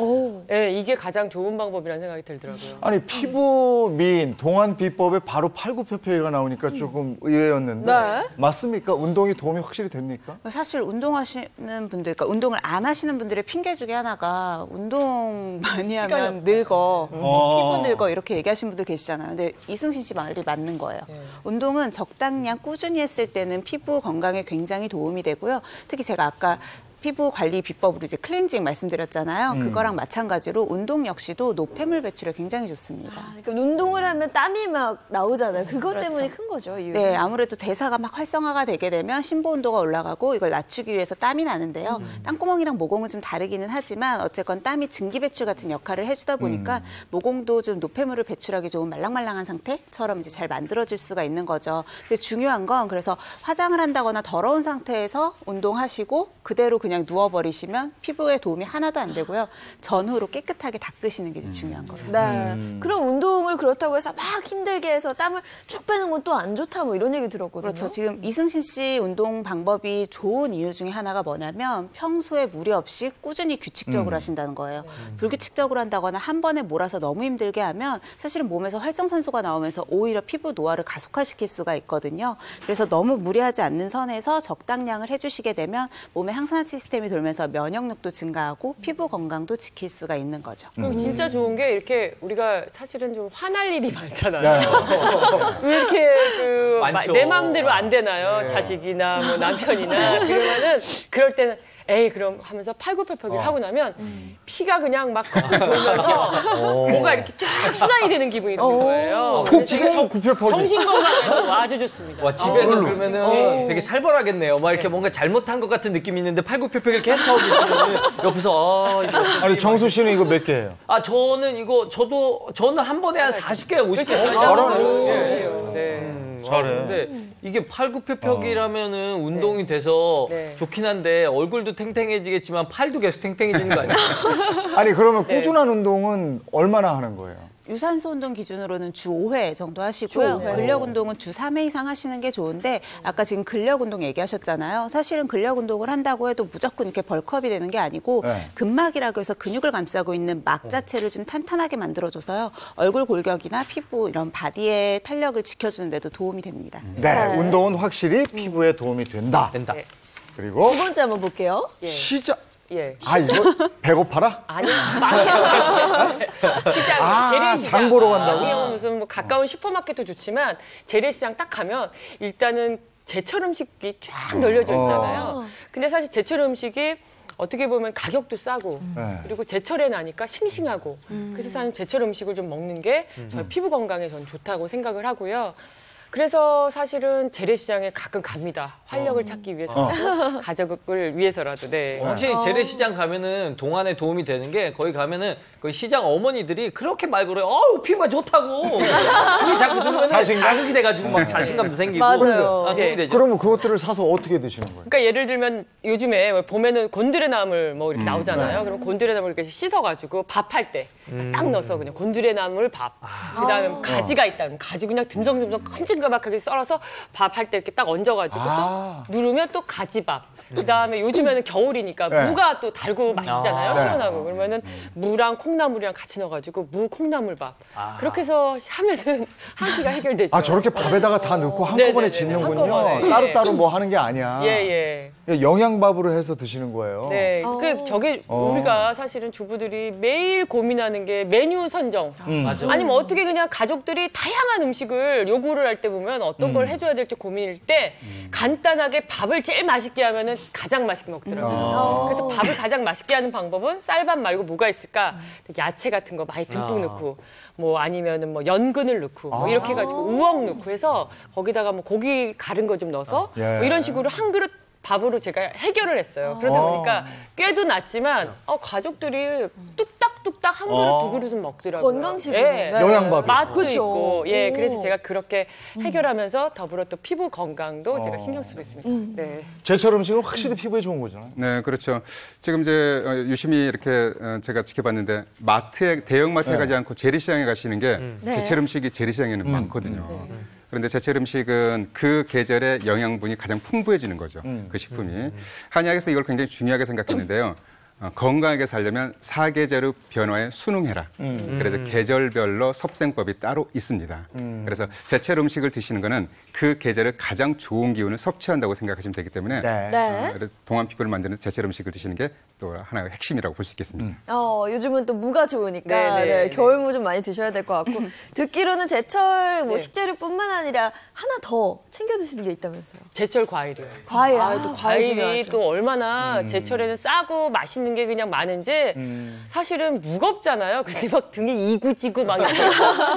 Speaker 3: 예, 이게 가장 좋은 방법이라는 생각이 들더라고요.
Speaker 1: 아니 피부 미인 동안 비법에 바로 팔굽혀펴기가 나오니까 조금 의외였는데
Speaker 2: 네.
Speaker 1: 맞습니까? 운동이 도움이 확실히 됩니까?
Speaker 7: 사실 운동하시는 분들, 그러니까 운동을 안 하시는 분들의 핑계 중에 하나가 운동 많이 하면 늙어, 피부 늙어 이렇게 얘기하시는 분들 계시잖아요. 근데 이승신 씨 말이 맞는 거예요. 운동은 적당량 꾸준히 했을 때는 피부 건강에 굉장히 도움이 되고요. 특히 제가 아까 피부 관리 비법으로 이제 클렌징 말씀드렸잖아요. 그거랑 마찬가지로 운동 역시도 노폐물 배출에 굉장히 좋습니다.
Speaker 2: 그러니까 운동을 하면 땀이 막 나오잖아요. 그것 때문에 큰 거죠, 이유는.
Speaker 7: 네, 아무래도 대사가 막 활성화가 되게 되면 심부 온도가 올라가고 이걸 낮추기 위해서 땀이 나는데요. 땀구멍이랑 모공은 좀 다르기는 하지만 어쨌건 땀이 증기 배출 같은 역할을 해주다 보니까 모공도 좀 노폐물을 배출하기 좋은 말랑말랑한 상태처럼 이제 잘 만들어질 수가 있는 거죠. 근데 중요한 건 그래서 화장을 한다거나 더러운 상태에서 운동하시고 그대로 그냥 누워버리시면 피부에 도움이 하나도 안 되고요. 전후로 깨끗하게 닦으시는 게 중요한 거죠.
Speaker 2: 네. 그럼 운동을 그렇다고 해서 막 힘들게 해서 땀을 쭉 빼는 건 또 안 좋다 뭐 이런 얘기 들었거든요.
Speaker 7: 그렇죠. 지금 이승신 씨 운동 방법이 좋은 이유 중에 하나가 뭐냐면 평소에 무리 없이 꾸준히 규칙적으로 하신다는 거예요. 불규칙적으로 한다거나 한 번에 몰아서 너무 힘들게 하면 사실은 몸에서 활성산소가 나오면서 오히려 피부 노화를 가속화시킬 수가 있거든요. 그래서 너무 무리하지 않는 선에서 적당량을 해주시게 되면 몸의 항산화 시스템이 돌면서 면역력도 증가하고 피부 건강도 지킬 수가 있는 거죠.
Speaker 3: 그리고 진짜 좋은 게 이렇게 우리가 사실은 좀 화날 일이 많잖아요. 왜 이렇게
Speaker 5: 많죠.
Speaker 3: 내 마음대로 안 되나요? 자식이나 뭐 남편이나 그러면은 그럴 때는 에이 그럼 하면서 팔굽혀펴기를 하고 나면 피가 그냥 막 거꾸로 돌면서 뭔가 이렇게 쫙 순환이 되는 기분이 드는 거예요.
Speaker 1: 지금 굽혀펴기.
Speaker 3: 정신 건강에도 아주 좋습니다.
Speaker 5: 와, 집에서 그러면은 되게 살벌하겠네요. 막 이렇게 뭔가 잘못한 것 같은 느낌이 있는데 팔굽혀펴기를 계속 하고 계시면 옆에서 이거
Speaker 1: 아니 정수 씨는 이거 몇 개예요?
Speaker 5: 저는 한 번에 한 40개, 50개
Speaker 3: 잘하네요. 네.
Speaker 1: 잘해.
Speaker 5: 근데 이게 팔굽혀펴기라면은 운동이 돼서 좋긴 한데 얼굴도 탱탱해지겠지만 팔도 계속 탱탱해지는 거 아니에요?
Speaker 1: 아니 그러면 꾸준한 운동은 얼마나 하는 거예요?
Speaker 7: 유산소 운동 기준으로는 주 5회 정도 하시고요.
Speaker 2: 주 5회.
Speaker 7: 근력 운동은 주 3회 이상 하시는 게 좋은데 아까 지금 근력 운동 얘기하셨잖아요. 사실은 근력 운동을 한다고 해도 무조건 이렇게 벌크업이 되는 게 아니고 근막이라고 해서 근육을 감싸고 있는 막 자체를 좀 탄탄하게 만들어줘서요. 얼굴 골격이나 피부 이런 바디의 탄력을 지켜주는 데도 도움이 됩니다.
Speaker 1: 네, 운동은 확실히 피부에 도움이 된다. 그리고
Speaker 2: 두 번째 한번 볼게요.
Speaker 1: 시작.
Speaker 3: 예.
Speaker 1: 아 이거 배고파라?
Speaker 3: 아니, 망해요. 시장, 재래시장.
Speaker 1: 장 보러 간다고?
Speaker 3: 같은 경우는 무슨 뭐 가까운 슈퍼마켓도 좋지만 재래시장 딱 가면 일단은 제철 음식이 쫙 널려져 있잖아요. 근데 사실 제철 음식이 어떻게 보면 가격도 싸고 그리고 제철에 나니까 싱싱하고 그래서 사실 제철 음식을 좀 먹는 게 저희 피부 건강에 전 좋다고 생각을 하고요. 그래서 사실은 재래시장에 가끔 갑니다. 활력을 찾기 위해서. 가족을 위해서라도. 네.
Speaker 5: 확실히 재래시장 가면은 동안에 도움이 되는 게 거기 가면은 그 시장 어머니들이 그렇게 말 걸어요. 피부가 좋다고. 그게 자꾸 들으면 자극이 돼가지고 막 자신감도 생기고.
Speaker 2: 맞아요.
Speaker 5: 도움이 되죠.
Speaker 1: 그러면 그것들을 사서 어떻게 드시는 거예요?
Speaker 3: 그러니까 예를 들면 요즘에 봄에는 곤드레나물 뭐 이렇게 나오잖아요. 그럼 곤드레나물 이렇게 씻어가지고 밥할 때 딱 넣어서 그냥 곤드레나물 밥. 그다음에 가지가 있다. 그럼 가지 그냥 듬성듬성 큼직하게 썰어서 밥할 때 이렇게 딱 얹어가지고 또 누르면 또 가지밥. 그다음에 요즘에는 겨울이니까 무가 또 달고 맛있잖아요. 시원하고. 그러면은 무랑 콩나물이랑 같이 넣어가지고 무 콩나물밥. 그렇게 해서 하면은 한 끼가 해결되죠.
Speaker 1: 저렇게 밥에다가 다 넣고 한꺼번에 짓는군요.
Speaker 3: 한꺼번에.
Speaker 1: 따로따로 뭐 하는 게 아니야.
Speaker 3: 예.
Speaker 1: 영양밥으로 해서 드시는 거예요.
Speaker 3: 네. 우리가 사실은 주부들이 매일 고민하는 게 메뉴 선정.
Speaker 5: 맞아.
Speaker 3: 아니면 어떻게 그냥 가족들이 다양한 음식을 요구를 할 때 보면 어떤 걸 해줘야 될지 고민일 때 간단하게 밥을 제일 맛있게 하면은 가장 맛있게 먹더라고요. 그래서 밥을 가장 맛있게 하는 방법은 쌀밥 말고 뭐가 있을까? 야채 같은 거 많이 듬뿍 넣고 뭐 아니면은 뭐 연근을 넣고 뭐 이렇게 해가지고 우엉 넣고 해서 거기다가 뭐 고기 가른 거 좀 넣어서 뭐 이런 식으로 한 그릇 밥으로 제가 해결을 했어요. 그러다 보니까 꾀도 났지만 가족들이 뚝딱뚝딱 한 그릇 두 그릇은 먹더라고요.
Speaker 2: 건강식으로.
Speaker 3: 네.
Speaker 1: 영양밥이.
Speaker 3: 맛도
Speaker 2: 그쵸.
Speaker 3: 있고. 예, 그래서 제가 그렇게 해결하면서 더불어 또 피부 건강도 제가 신경 쓰고 있습니다. 네.
Speaker 1: 제철 음식은 확실히 피부에 좋은 거잖아요.
Speaker 8: 네, 그렇죠. 지금 이제 유심히 이렇게 제가 지켜봤는데 대형 마트에 가지 않고 재래시장에 가시는 게 제철 음식이 재래시장에는 많거든요. 그런데 제철 음식은 그 계절의 영양분이 가장 풍부해지는 거죠. 그 식품이. 한의학에서 이걸 굉장히 중요하게 생각했는데요. 건강하게 살려면 사계절의 변화에 순응해라. 그래서 계절별로 섭생법이 따로 있습니다. 그래서 제철 음식을 드시는 거는 그 계절의 가장 좋은 기운을 섭취한다고 생각하시면 되기 때문에 동안 피부를 만드는 제철 음식을 드시는 게 또 하나의 핵심이라고 볼 수 있겠습니다.
Speaker 2: 요즘은 또 무가 좋으니까 겨울무 좀 많이 드셔야 될 것 같고 듣기로는 제철 뭐 식재료뿐만 아니라 하나 더 챙겨 드시는 게 있다면서요?
Speaker 3: 제철 과일이요.
Speaker 2: 과일.
Speaker 3: 또 과일이 또 얼마나 제철에는 싸고 맛있는 게 그냥 많은지 사실은 무겁잖아요. 근데 막 등이 이구지구 막 이렇게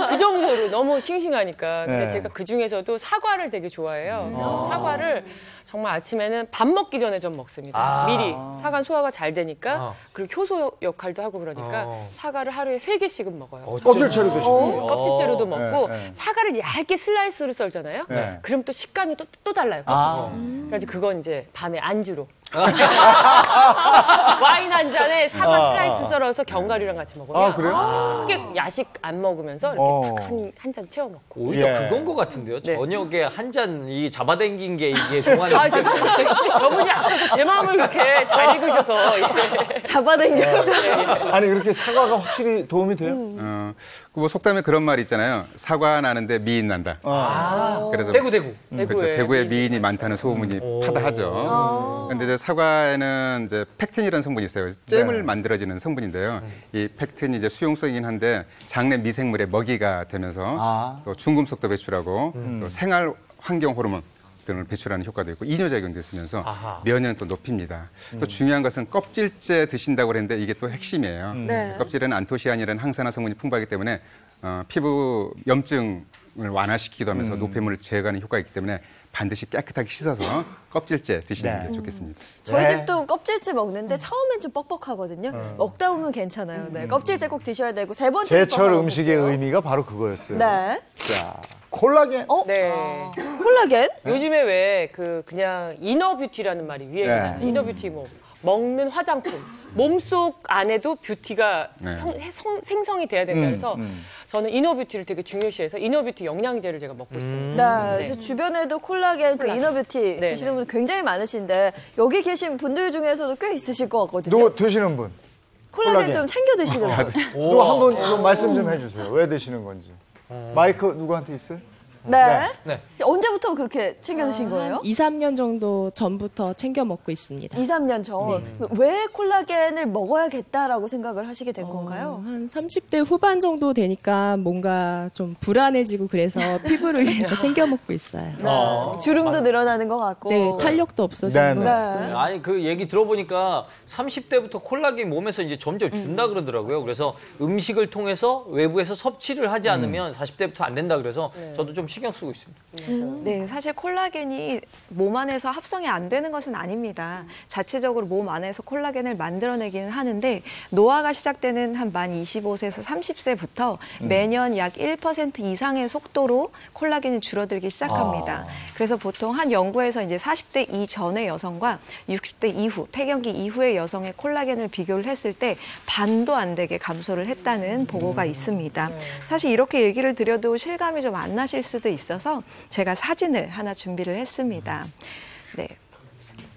Speaker 3: 그 정도로 너무 싱싱하니까. 근데 제가 그 중에서도 사과를 되게 좋아해요. 그래서 사과를 정말 아침에는 밥 먹기 전에 좀 먹습니다. 미리. 사과는 소화가 잘 되니까 그리고 효소 역할도 하고 그러니까 사과를 하루에 3개씩은 먹어요.
Speaker 1: 껍질채로 드시는
Speaker 3: 껍질째로도 먹고 사과를 얇게 슬라이스로 썰잖아요. 그럼 또 식감이 또 달라요. 껍질째. 그래서 그건 이제 밤에 안주로. 와인 한 잔에 사과 슬라이스 썰어서 견과류랑 같이 먹으면
Speaker 1: 그래요?
Speaker 3: 크게 야식 안 먹으면서 이렇게 딱 한 잔 채워 먹고.
Speaker 5: 오히려 그건 것 같은데요. 저녁에 한 잔 이 잡아당긴 게 이게 동안에
Speaker 3: 저분이 아까도 제 마음을 그렇게 잘 읽으셔서
Speaker 2: 잡아당겨.
Speaker 1: 아니 그렇게 사과가 확실히 도움이 돼요?
Speaker 8: 뭐 속담에 그런 말이 있잖아요. 사과 나는데 미인 난다. 그래서
Speaker 5: 대구.
Speaker 8: 그렇죠. 대구에 미인이 많다는 소문이 파다하죠. 그런데 이제 사과에는 이제 펙틴이라는 성분이 있어요. 잼을 만들어지는 성분인데요. 이 펙틴이 이제 수용성이긴 한데 장내 미생물의 먹이가 되면서 또 중금속도 배출하고 또 생활 환경 호르몬 등을 배출하는 효과도 있고 이뇨작용도 있으면서 면역을 또 높입니다. 또 중요한 것은 껍질째 드신다고 그랬는데 이게 또 핵심이에요. 껍질에는 안토시아닌이라는 항산화 성분이 풍부하기 때문에 피부 염증을 완화시키기도 하면서 노폐물을 제거하는 효과가 있기 때문에 반드시 깨끗하게 씻어서 껍질째 드시는 게 좋겠습니다.
Speaker 2: 저희 집도 껍질째 먹는데 처음엔 좀 뻑뻑하거든요. 먹다 보면 괜찮아요. 껍질째 꼭 드셔야 되고 세 번째
Speaker 1: 제철 음식의 의미가 바로 그거였어요.
Speaker 2: 네.
Speaker 1: 자, 콜라겐.
Speaker 3: 네.
Speaker 2: 콜라겐?
Speaker 3: 요즘에 왜 그냥 이너뷰티라는 말이 유행이잖아요. 이너뷰티 뭐 먹는 화장품. 몸속 안에도 뷰티가 생성이 돼야 된다 그래서 저는 이너뷰티를 되게 중요시해서 이너뷰티 영양제를 제가 먹고 있습니다.
Speaker 2: 그래서 주변에도 콜라겐, 이너뷰티 드시는 분들 굉장히 많으신데 여기 계신 분들 중에서도 꽤 있으실 것 같거든요.
Speaker 1: 누구 드시는 분?
Speaker 2: 콜라겐 좀 챙겨 드시는 분.
Speaker 1: 누구 한번 말씀 좀 해주세요. 왜 드시는 건지. 마이크 누구한테 있어요?
Speaker 2: 네. 언제부터 그렇게 챙겨 드신 거예요?
Speaker 10: 2, 3년 정도 전부터 챙겨 먹고 있습니다.
Speaker 2: 2, 3년 전. 왜 콜라겐을 먹어야겠다라고 생각을 하시게 된 건가요?
Speaker 10: 한 30대 후반 정도 되니까 뭔가 좀 불안해지고 그래서 피부를 위해서 챙겨 먹고 있어요.
Speaker 2: 주름도 늘어나는 것 같고.
Speaker 10: 네, 탄력도 없어지고.
Speaker 5: 아니 그 얘기 들어보니까 30대부터 콜라겐 몸에서 이제 점점 준다 그러더라고요. 그래서 음식을 통해서 외부에서 섭취를 하지 않으면 40대부터 안 된다 그래서 저도 좀 신경 쓰고 있습니다.
Speaker 6: 네, 사실 콜라겐이 몸 안에서 합성이 안 되는 것은 아닙니다. 자체적으로 몸 안에서 콜라겐을 만들어내기는 하는데 노화가 시작되는 한 만 25세에서 30세부터 매년 약 1% 이상의 속도로 콜라겐이 줄어들기 시작합니다. 그래서 보통 한 연구에서 이제 40대 이전의 여성과 60대 이후, 폐경기 이후의 여성의 콜라겐을 비교를 했을 때 반도 안 되게 감소를 했다는 보고가 있습니다. 사실 이렇게 얘기를 드려도 실감이 좀 안 나실 수도 있어서 제가 사진을 하나 준비를 했습니다. 네,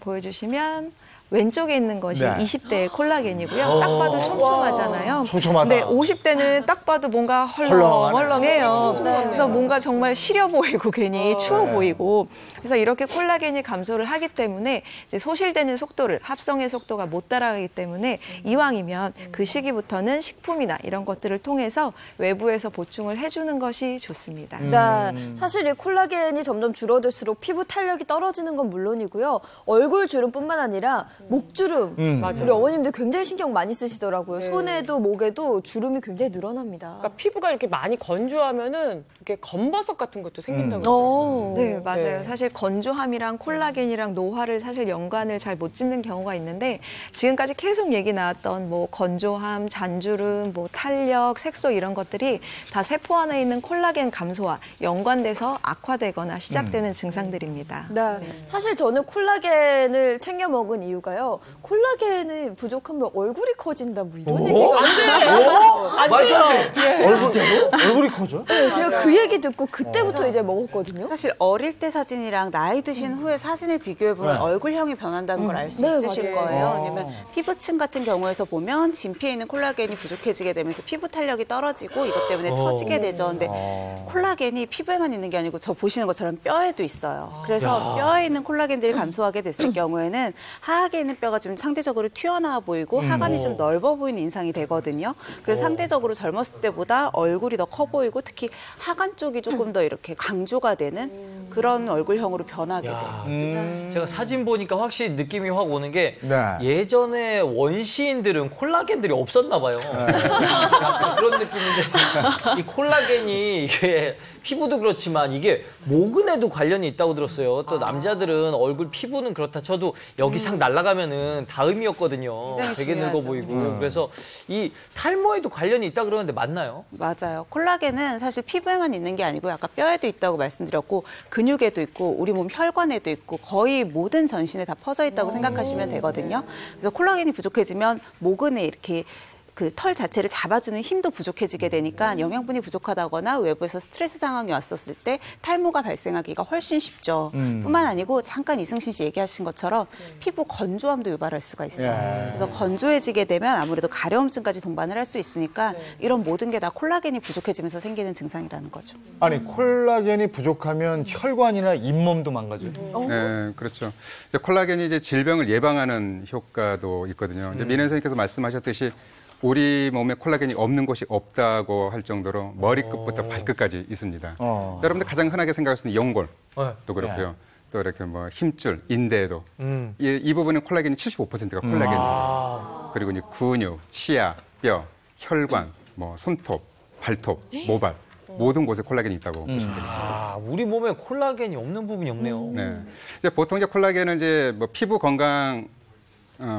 Speaker 6: 보여주시면 왼쪽에 있는 것이
Speaker 1: 네.
Speaker 6: 20대의 콜라겐이고요. 딱 봐도 촘촘하잖아요.
Speaker 1: 촘촘하다.
Speaker 6: 네, 50대는 딱 봐도 뭔가 헐렁헐렁해요. 그래서 뭔가 정말 시려 보이고 괜히 추워 보이고. 그래서 이렇게 콜라겐이 감소를 하기 때문에 이제 소실되는 속도를 합성의 속도가 못 따라가기 때문에 이왕이면 그 시기부터는 식품이나 이런 것들을 통해서 외부에서 보충을 해주는 것이 좋습니다.
Speaker 2: 네, 사실 이 콜라겐이 점점 줄어들수록 피부 탄력이 떨어지는 건 물론이고요. 얼굴 주름뿐만 아니라 목주름, 우리 어머님들 굉장히 신경 많이 쓰시더라고요. 손에도 목에도 주름이 굉장히 늘어납니다.
Speaker 3: 그러니까 피부가 이렇게 많이 건조하면은 이렇게 검버섯 같은 것도 생긴다고.
Speaker 6: 네, 맞아요.
Speaker 3: 네.
Speaker 6: 사실 건조함이랑 콜라겐이랑 노화를 사실 연관을 잘 못 짓는 경우가 있는데 지금까지 계속 얘기 나왔던 뭐 건조함, 잔주름, 뭐 탄력, 색소 이런 것들이 다 세포 안에 있는 콜라겐 감소와 연관돼서 악화되거나 시작되는 증상들입니다.
Speaker 2: 네, 사실 저는 콜라겐을 챙겨 먹은 이유가요. 콜라겐이 부족하면 얼굴이 커진다 뭐 이런 얘기가
Speaker 3: 안 돼요.
Speaker 1: 얼굴이 커져?
Speaker 2: 네, 제가 그 얘기 듣고 그때부터 이제 먹었거든요.
Speaker 7: 사실 어릴 때 사진이랑 나이 드신 후에 사진을 비교해보면 얼굴형이 변한다는 걸 알 수
Speaker 2: 네,
Speaker 7: 있으실
Speaker 2: 맞아요.
Speaker 7: 거예요. 왜냐면 피부층 같은 경우에서 보면 진피에 있는 콜라겐이 부족해지게 되면서 피부 탄력이 떨어지고 이것 때문에 처지게 되죠. 근데 콜라겐이 피부에만 있는 게 아니고 저 보시는 것처럼 뼈에도 있어요. 그래서 뼈에 있는 콜라겐들이 감소하게 됐을 경우에는 하악에 있는 뼈가 좀 상대적으로 튀어나와 보이고 하관이 좀 넓어 보이는 인상이 되거든요. 그래서 상대적으로 젊었을 때보다 얼굴이 더 커 보이고 특히 하관 쪽이 조금 더 이렇게 강조가 되는 그런 얼굴형으로 변하게 돼요.
Speaker 5: 제가 사진 보니까 확실히 느낌이 확 오는 게
Speaker 1: 네.
Speaker 5: 예전에 원시인들은 콜라겐들이 없었나 봐요. 약간 그런 느낌인데 이 콜라겐이 이게 피부도 그렇지만 이게 모근에도 관련이 있다고 들었어요. 또 남자들은 얼굴 피부는 그렇다 쳐도 여기 상 날아가면은 다음이었거든요. 되게 늙어 보이고. 그래서 이 탈모에도 관련이 있다 그러는데 맞나요?
Speaker 7: 맞아요. 콜라겐은 사실 피부에만 있는 게 아니고 아까 뼈에도 있다고 말씀드렸고 근육에도 있고 우리 몸 혈관에도 있고 거의 모든 전신에 다 퍼져 있다고 생각하시면 되거든요. 그래서 콜라겐이 부족해지면 모근에 이렇게 그 털 자체를 잡아주는 힘도 부족해지게 되니까 영양분이 부족하다거나 외부에서 스트레스 상황이 왔었을 때 탈모가 발생하기가 훨씬 쉽죠. 뿐만 아니고 잠깐 이승신 씨 얘기하신 것처럼 피부 건조함도 유발할 수가 있어요. 그래서 건조해지게 되면 아무래도 가려움증까지 동반을 할 수 있으니까 이런 모든 게 다 콜라겐이 부족해지면서 생기는 증상이라는 거죠.
Speaker 1: 아니 콜라겐이 부족하면 혈관이나 잇몸도 망가져요.
Speaker 8: 네, 그렇죠. 이제 콜라겐이 이제 질병을 예방하는 효과도 있거든요. 이제 민혜 선생님께서 말씀하셨듯이 우리 몸에 콜라겐이 없는 곳이 없다고 할 정도로 머리끝부터 발끝까지 있습니다. 여러분들 가장 흔하게 생각할 수 있는 연골도 그렇고요. 또 이렇게 뭐 힘줄, 인대에도 이 부분은 콜라겐이 75%가 콜라겐이에요. 그리고 이제 근육, 치아, 뼈, 혈관, 뭐 손톱, 발톱, 모발 모든 곳에 콜라겐이 있다고 보시면 되겠습니다.
Speaker 5: 우리 몸에 콜라겐이 없는 부분이 없네요.
Speaker 8: 네. 이제 보통 이제 콜라겐은 이제 뭐 피부 건강,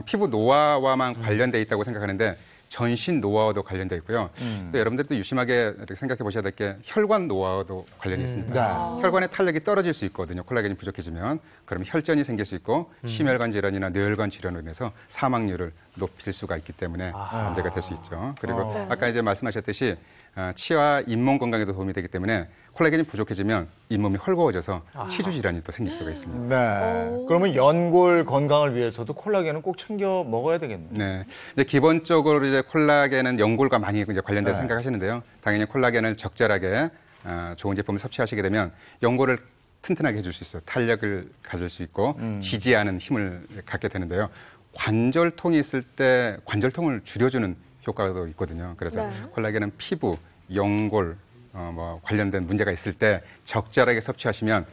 Speaker 8: 피부 노화와만 관련돼 있다고 생각하는데 전신 노화와도 관련돼 있고요. 또 여러분들도 유심하게 이렇게 생각해 보셔야 될 게 혈관 노화와도 관련이 있습니다. 혈관의 탄력이 떨어질 수 있거든요. 콜라겐이 부족해지면. 그러면 혈전이 생길 수 있고 심혈관 질환이나 뇌혈관 질환으로 인해서 사망률을 높일 수가 있기 때문에 문제가 될 수 있죠. 그리고 아까 이제 말씀하셨듯이 치아 잇몸 건강에도 도움이 되기 때문에 콜라겐이 부족해지면 잇몸이 헐거워져서 치주 질환이 또 생길 수가 있습니다.
Speaker 1: 네. 그러면 연골 건강을 위해서도 콜라겐은 꼭 챙겨 먹어야 되겠네요.
Speaker 8: 네. 이제 기본적으로 이제 콜라겐은 연골과 많이 이제 관련돼서 생각하시는데요. 당연히 콜라겐을 적절하게 좋은 제품을 섭취하시게 되면 연골을 튼튼하게 해줄 수 있어요. 탄력을 가질 수 있고 지지하는 힘을 갖게 되는데요. 관절통이 있을 때 관절통을 줄여주는 효과도 있거든요. 그래서 콜라겐은 피부, 연골 뭐 관련된 문제가 있을 때 적절하게 섭취하시면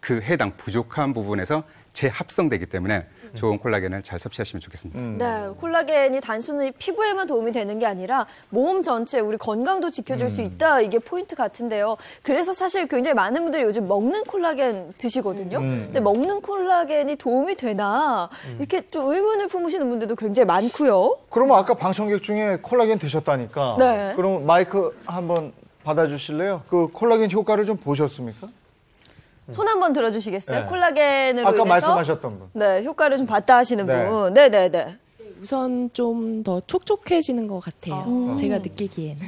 Speaker 8: 그 해당 부족한 부분에서 재합성되기 때문에 좋은 콜라겐을 잘 섭취하시면 좋겠습니다.
Speaker 2: 네, 콜라겐이 단순히 피부에만 도움이 되는 게 아니라 몸 전체 우리 건강도 지켜줄 수 있다. 이게 포인트 같은데요. 그래서 사실 굉장히 많은 분들이 요즘 먹는 콜라겐 드시거든요. 근데 먹는 콜라겐이 도움이 되나 이렇게 좀 의문을 품으시는 분들도 굉장히 많고요.
Speaker 1: 그러면 아까 방청객 중에 콜라겐 드셨다니까.
Speaker 2: 네.
Speaker 1: 그럼 마이크 한번 받아주실래요? 그 콜라겐 효과를 좀 보셨습니까?
Speaker 2: 손 한번 들어주시겠어요?
Speaker 1: 네.
Speaker 2: 콜라겐으로
Speaker 1: 아까
Speaker 2: 인해서
Speaker 1: 말씀하셨던 분.
Speaker 2: 네, 효과를 좀 봤다 하시는
Speaker 1: 네.
Speaker 2: 분. 네네네.
Speaker 10: 우선 좀 더 촉촉해지는 것 같아요. 제가 느끼기에는.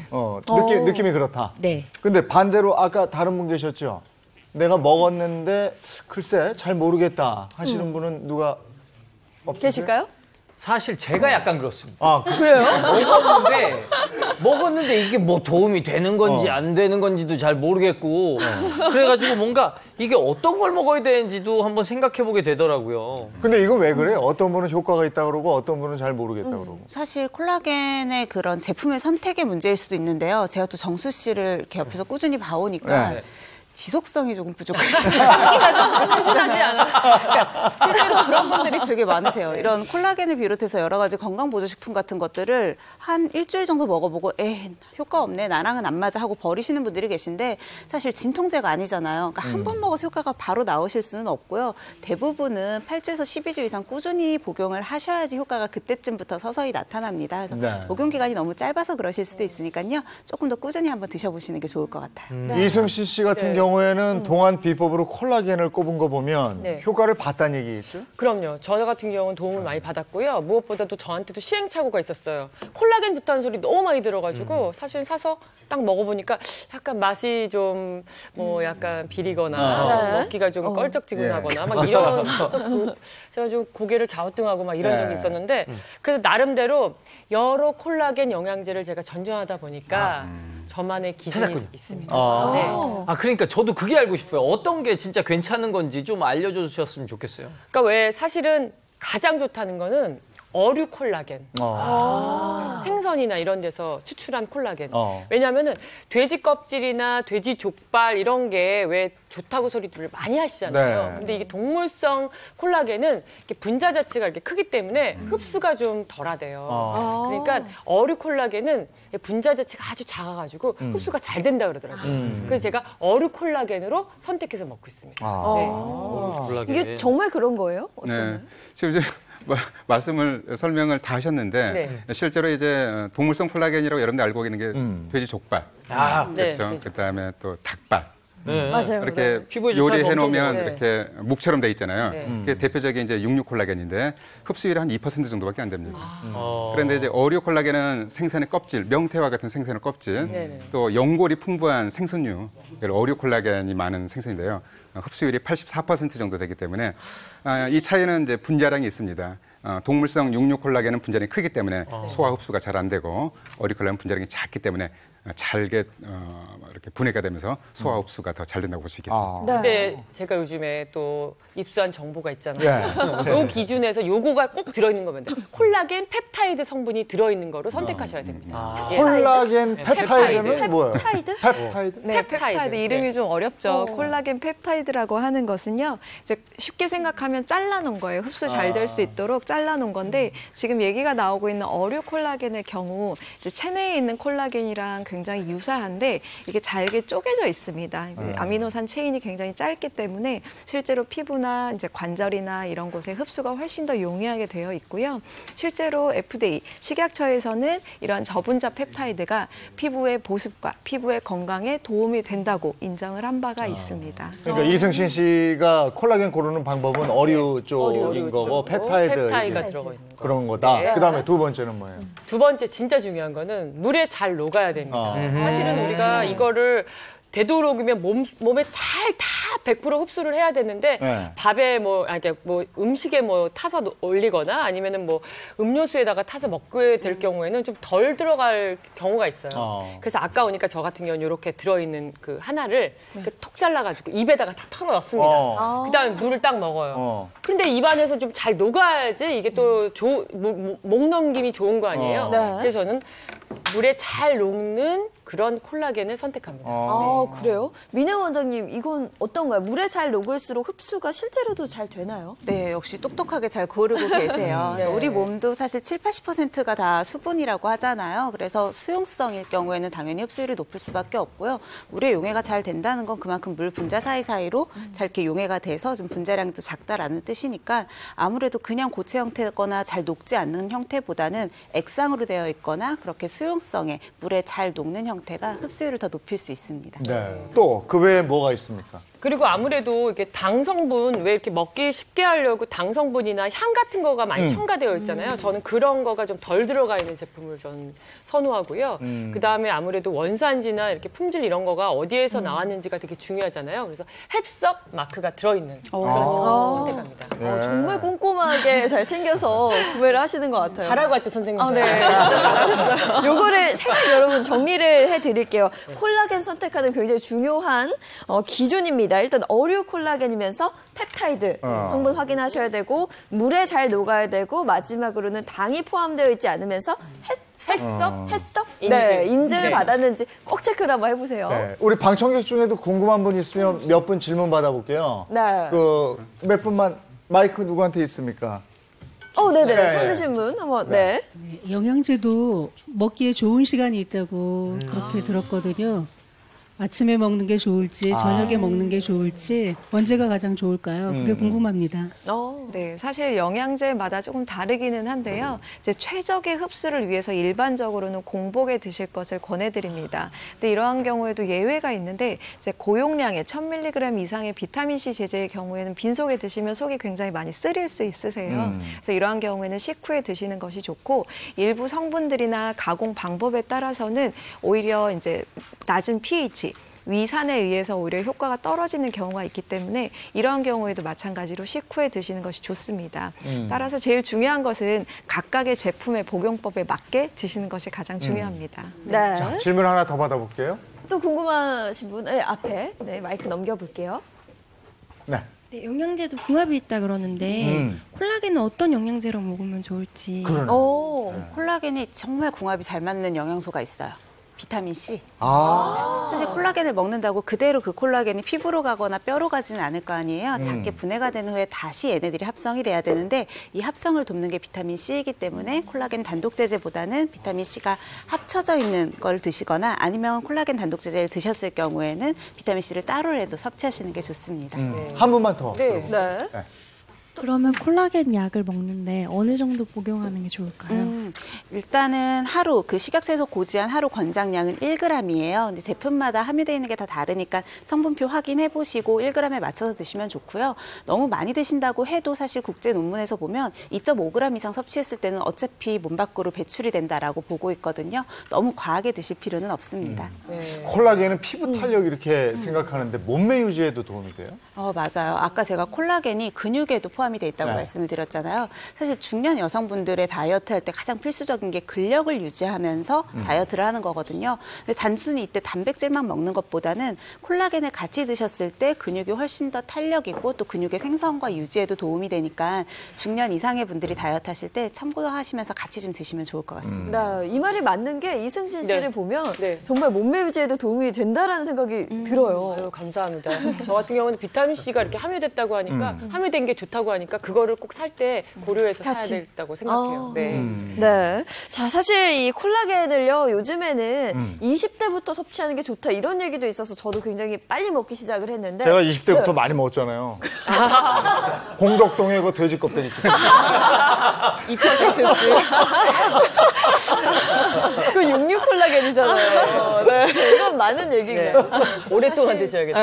Speaker 1: 느낌이 그렇다.
Speaker 10: 네.
Speaker 1: 근데 반대로 아까 다른 분 계셨죠? 내가 먹었는데 글쎄 잘 모르겠다 하시는 분은 누가 없으세요?
Speaker 2: 계실까요?
Speaker 5: 사실 제가 약간 그렇습니다.
Speaker 1: 아,
Speaker 2: 그래요?
Speaker 5: 먹었는데 이게 뭐 도움이 되는 건지 안 되는 건지도 잘 모르겠고 그래가지고 뭔가 이게 어떤 걸 먹어야 되는지도 한번 생각해 보게 되더라고요.
Speaker 1: 근데 이건 왜 그래요? 어떤 분은 효과가 있다 그러고 어떤 분은 잘 모르겠다 그러고.
Speaker 7: 사실 콜라겐의 그런 제품의 선택의 문제일 수도 있는데요. 제가 또 정수 씨를 이렇게 옆에서 꾸준히 봐오니까
Speaker 1: 네.
Speaker 7: 지속성이 조금 부족하시죠. 하기가 좀
Speaker 3: 하지 않아.
Speaker 7: 실제로 그런 분들이 되게 많으세요. 이런 콜라겐을 비롯해서 여러 가지 건강보조식품 같은 것들을 한 일주일 정도 먹어보고 효과 없네, 나랑은 안 맞아 하고 버리시는 분들이 계신데 사실 진통제가 아니잖아요. 그러니까 한 번 먹어서 효과가 바로 나오실 수는 없고요. 대부분은 8주에서 12주 이상 꾸준히 복용을 하셔야지 효과가 그때쯤부터 서서히 나타납니다. 그래서
Speaker 1: 네.
Speaker 7: 복용 기간이 너무 짧아서 그러실 수도 있으니까요. 조금 더 꾸준히 한번 드셔보시는 게 좋을 것 같아요.
Speaker 1: 이승신 씨 같은 경우에는 동안 비법으로 콜라겐을 꼽은 거 보면
Speaker 3: 네.
Speaker 1: 효과를 봤다는 얘기겠죠?
Speaker 3: 그럼요. 저 같은 경우는 도움을 많이 받았고요. 무엇보다도 저한테도 시행착오가 있었어요. 콜라겐 좋다는 소리 너무 많이 들어가지고 사실 사서 딱 먹어보니까 약간 맛이 좀 뭐 약간 비리거나
Speaker 2: 네.
Speaker 3: 먹기가 좀 껄쩍지근하거나 막 이런 있었고 제가 좀 고개를 갸우뚱하고 막 이런
Speaker 1: 네.
Speaker 3: 적이 있었는데 그래서 나름대로 여러 콜라겐 영양제를 제가 전전하다 보니까 저만의 기준이 있습니다. 네.
Speaker 5: 그러니까 저도 그게 알고 싶어요. 어떤 게 진짜 괜찮은 건지 좀 알려줘 주셨으면 좋겠어요.
Speaker 3: 그러니까 왜 사실은 가장 좋다는 거는 어류 콜라겐. 생선이나 이런 데서 추출한 콜라겐. 왜냐하면은 돼지 껍질이나 돼지 족발 이런 게 왜 좋다고 소리들을 많이 하시잖아요.
Speaker 1: 네.
Speaker 3: 근데 이게 동물성 콜라겐은 이렇게 분자 자체가 이렇게 크기 때문에 흡수가 좀 덜하대요. 그러니까 어류 콜라겐은 분자 자체가 아주 작아가지고 흡수가 잘 된다 그러더라고요. 그래서 제가 어류 콜라겐으로 선택해서 먹고 있습니다.
Speaker 5: 콜라겐.
Speaker 2: 이게 정말 그런 거예요?
Speaker 8: 네. 지금 이제 설명을 다 하셨는데
Speaker 3: 네.
Speaker 8: 실제로 이제 동물성 콜라겐이라고 여러분들 알고 있는 게 돼지 족발,
Speaker 3: 네.
Speaker 8: 그렇죠. 그다음에 또 닭발.
Speaker 2: 맞아요.
Speaker 8: 이렇게
Speaker 5: 피부에 좋다고
Speaker 8: 요리해 놓으면
Speaker 3: 엄청
Speaker 8: 이렇게 묵처럼 돼 있잖아요.
Speaker 3: 네.
Speaker 8: 그게 대표적인 이제 육류 콜라겐인데 흡수율이 한 2% 정도밖에 안 됩니다. 그런데 이제 어류 콜라겐은 생선의 껍질, 명태와 같은 생선의 껍질,
Speaker 3: 네네.
Speaker 8: 또 연골이 풍부한 생선류, 어류 콜라겐이 많은 생선인데요. 흡수율이 84% 정도 되기 때문에 이 차이는 이제 분자량이 있습니다. 동물성 육류 콜라겐은 분자량이 크기 때문에 소화 흡수가 잘 안 되고 어류 콜라겐은 분자량이 작기 때문에 잘게 이렇게 분해가 되면서 소화 흡수가 더 잘 된다고 볼 수 있겠습니다.
Speaker 3: 근데 제가 요즘에 또 입수한 정보가 있잖아요. 요 기준에서 요거가 꼭 들어있는 거면 돼요. 콜라겐 펩타이드 성분이 들어있는 거로 선택하셔야 됩니다.
Speaker 1: 콜라겐 펩타이드는 뭐예요?
Speaker 2: 펩타이드?
Speaker 1: 펩타이드?
Speaker 6: 네, 펩타이드 이름이
Speaker 3: 네.
Speaker 6: 좀 어렵죠. 콜라겐 펩타이드라고 하는 것은요, 이제 쉽게 생각하면 잘라놓은 거예요. 흡수 잘 될 수 있도록 잘라놓은 건데 지금 얘기가 나오고 있는 어류 콜라겐의 경우 이제 체내에 있는 콜라겐이랑 굉장히 유사한데 이게 잘게 쪼개져 있습니다. 이제 아미노산 체인이 굉장히 짧기 때문에 실제로 피부나 이제 관절이나 이런 곳에 흡수가 훨씬 더 용이하게 되어 있고요. 실제로 FDA 식약처에서는 이런 저분자 펩타이드가 피부의 보습과 피부의 건강에 도움이 된다고 인정을 한 바가 있습니다.
Speaker 1: 그러니까 이승신 씨가 콜라겐 고르는 방법은 어류 쪽인
Speaker 3: 어류
Speaker 1: 거고
Speaker 3: 쪽으로
Speaker 1: 펩타이드가
Speaker 3: 들어가 있는 거.
Speaker 1: 그런 거다.
Speaker 3: 네.
Speaker 1: 그다음에 두 번째는 뭐예요?
Speaker 3: 두 번째 진짜 중요한 거는 물에 잘 녹아야 됩니다. 사실은 우리가 이거를 되도록이면 몸에 잘 다 100% 흡수를 해야 되는데
Speaker 1: 네.
Speaker 3: 밥에 음식에 타서 올리거나 아니면은 음료수에다가 타서 먹게 될 경우에는 좀 덜 들어갈 경우가 있어요. 그래서 아까우니까 저 같은 경우는 이렇게 들어있는 그 하나를 톡 잘라가지고 입에다가 다 털어 넣습니다. 그다음에 물을 딱 먹어요. 그런데 입안에서 좀 잘 녹아야지 이게 또 목 넘김이 좋은 거 아니에요?
Speaker 2: 네.
Speaker 3: 그래서 저는 물에 잘 녹는 그런 콜라겐을 선택합니다.
Speaker 2: 아, 그래요? 민혜 원장님, 이건 어떤가요? 물에 잘 녹을수록 흡수가 실제로도 잘 되나요?
Speaker 7: 네, 역시 똑똑하게 잘 고르고 계세요.
Speaker 2: 네.
Speaker 7: 우리 몸도 사실 7, 80%가 다 수분이라고 하잖아요. 그래서 수용성일 경우에는 당연히 흡수율이 높을 수밖에 없고요. 물의 용해가 잘 된다는 건 그만큼 물 분자 사이사이로 잘 이렇게 용해가 돼서 좀 분자량도 작다라는 뜻이니까 아무래도 그냥 고체 형태거나 잘 녹지 않는 형태보다는 액상으로 되어 있거나 그렇게 수용성에 물에 잘 녹는 형태가 흡수율을 더 높일 수 있습니다.
Speaker 1: 네. 또 그 외에 뭐가 있습니까?
Speaker 3: 그리고 아무래도 이렇게 당 성분, 왜 이렇게 먹기 쉽게 하려고 당 성분이나 향 같은 거가 많이 첨가되어 있잖아요. 저는 그런 거가 좀 덜 들어가 있는 제품을 전 선호하고요. 그 다음에 아무래도 원산지나 이렇게 품질 이런 거가 어디에서 나왔는지가 되게 중요하잖아요. 그래서 햅석 마크가 들어있는 그런 제품을 선택합니다.
Speaker 1: 네.
Speaker 2: 정말 꼼꼼하게 잘 챙겨서 구매를 하시는 것 같아요.
Speaker 3: 잘하고 왔죠, 선생님?
Speaker 2: 아, 네. 잘하셨어요. 요거를 살짝 여러분 정리를 해드릴게요. 콜라겐 선택하는 굉장히 중요한 기준입니다. 일단 어류 콜라겐이면서 펩타이드 성분 확인하셔야 되고 물에 잘 녹아야 되고 마지막으로는 당이 포함되어 있지 않으면서 햇석? 네, 인증을 받았는지 꼭 체크를 한번 해보세요.
Speaker 1: 네. 우리 방청객 중에도 궁금한 분 있으면 몇 분 질문 받아볼게요.
Speaker 2: 네.
Speaker 1: 몇 분만 마이크 누구한테 있습니까?
Speaker 2: 네네.
Speaker 1: 네.
Speaker 2: 손 드신 분 한번. 네.
Speaker 11: 영양제도 먹기에 좋은 시간이 있다고 그렇게 들었거든요. 아침에 먹는 게 좋을지 저녁에 먹는 게 좋을지 언제가 가장 좋을까요? 그게 궁금합니다.
Speaker 6: 네, 사실 영양제마다 조금 다르기는 한데요. 이제 최적의 흡수를 위해서 일반적으로는 공복에 드실 것을 권해드립니다. 근데 이러한 경우에도 예외가 있는데 이제 고용량의 1000mg 이상의 비타민C 제제의 경우에는 빈속에 드시면 속이 굉장히 많이 쓰릴 수 있으세요. 그래서 이러한 경우에는 식후에 드시는 것이 좋고 일부 성분들이나 가공 방법에 따라서는 오히려 이제 낮은 pH 위산에 의해서 오히려 효과가 떨어지는 경우가 있기 때문에 이러한 경우에도 마찬가지로 식후에 드시는 것이 좋습니다. 따라서 제일 중요한 것은 각각의 제품의 복용법에 맞게 드시는 것이 가장 중요합니다.
Speaker 2: 네.
Speaker 1: 자, 질문 하나 더 받아볼게요.
Speaker 2: 또 궁금하신 분, 네, 앞에 마이크 넘겨볼게요.
Speaker 1: 네.
Speaker 10: 네, 영양제도 궁합이 있다 그러는데 콜라겐은 어떤 영양제로 먹으면 좋을지.
Speaker 7: 콜라겐이 정말 궁합이 잘 맞는 영양소가 있어요. 비타민 C. 사실 콜라겐을 먹는다고 그대로 그 콜라겐이 피부로 가거나 뼈로 가지는 않을 거 아니에요. 작게 분해가 된 후에 다시 얘네들이 합성이 돼야 되는데 이 합성을 돕는 게 비타민 C이기 때문에 콜라겐 단독 제제보다는 비타민 C가 합쳐져 있는 걸 드시거나 아니면 콜라겐 단독 제제를 드셨을 경우에는 비타민 C를 따로라도 섭취하시는 게 좋습니다.
Speaker 1: 한 분만 더.
Speaker 2: 네.
Speaker 10: 그러면 콜라겐 약을 먹는데 어느 정도 복용하는 게 좋을까요?
Speaker 7: 일단은 하루 그 식약처에서 고지한 하루 권장량은 1g이에요. 근데 제품마다 함유되어 있는 게 다 다르니까 성분표 확인해 보시고 1g에 맞춰서 드시면 좋고요. 너무 많이 드신다고 해도 사실 국제 논문에서 보면 2.5g 이상 섭취했을 때는 어차피 몸 밖으로 배출이 된다라고 보고 있거든요. 너무 과하게 드실 필요는 없습니다.
Speaker 1: 콜라겐은 피부 탄력 이렇게 생각하는데 몸매 유지에도 도움이 돼요?
Speaker 7: 맞아요. 아까 제가 콜라겐이 근육에도 포함이 돼 있다고 말씀을 드렸잖아요. 사실 중년 여성분들의 다이어트 할 때 가장 필수적인 게 근력을 유지하면서 다이어트를 하는 거거든요. 근데 단순히 이때 단백질만 먹는 것보다는 콜라겐을 같이 드셨을 때 근육이 훨씬 더 탄력 있고 또 근육의 생성과 유지에도 도움이 되니까 중년 이상의 분들이 다이어트 하실 때 참고하시면서 같이 좀 드시면 좋을 것 같습니다.
Speaker 2: 이 말이 맞는 게 이승신 씨를 보면 정말 몸매 유지에도 도움이 된다라는 생각이 들어요.
Speaker 3: 아유, 감사합니다. 저 같은 경우는 비타민C가 이렇게 함유됐다고 하니까 함유된 게 좋다고 하니까 그거를 꼭 살 때 고려해서 사야 된다고 생각해요.
Speaker 2: 네. 자, 사실 이 콜라겐을요, 요즘에는 20대부터 섭취하는 게 좋다 이런 얘기도 있어서 저도 굉장히 빨리 먹기 시작을 했는데.
Speaker 1: 제가 20대부터 많이 먹었잖아요. 공덕동에 그 돼지 껍데기.
Speaker 2: 2%씩. 그 육류 콜라겐이잖아요. 네. 이건 많은 얘기인가요?
Speaker 3: 오랫동안 드셔야겠다.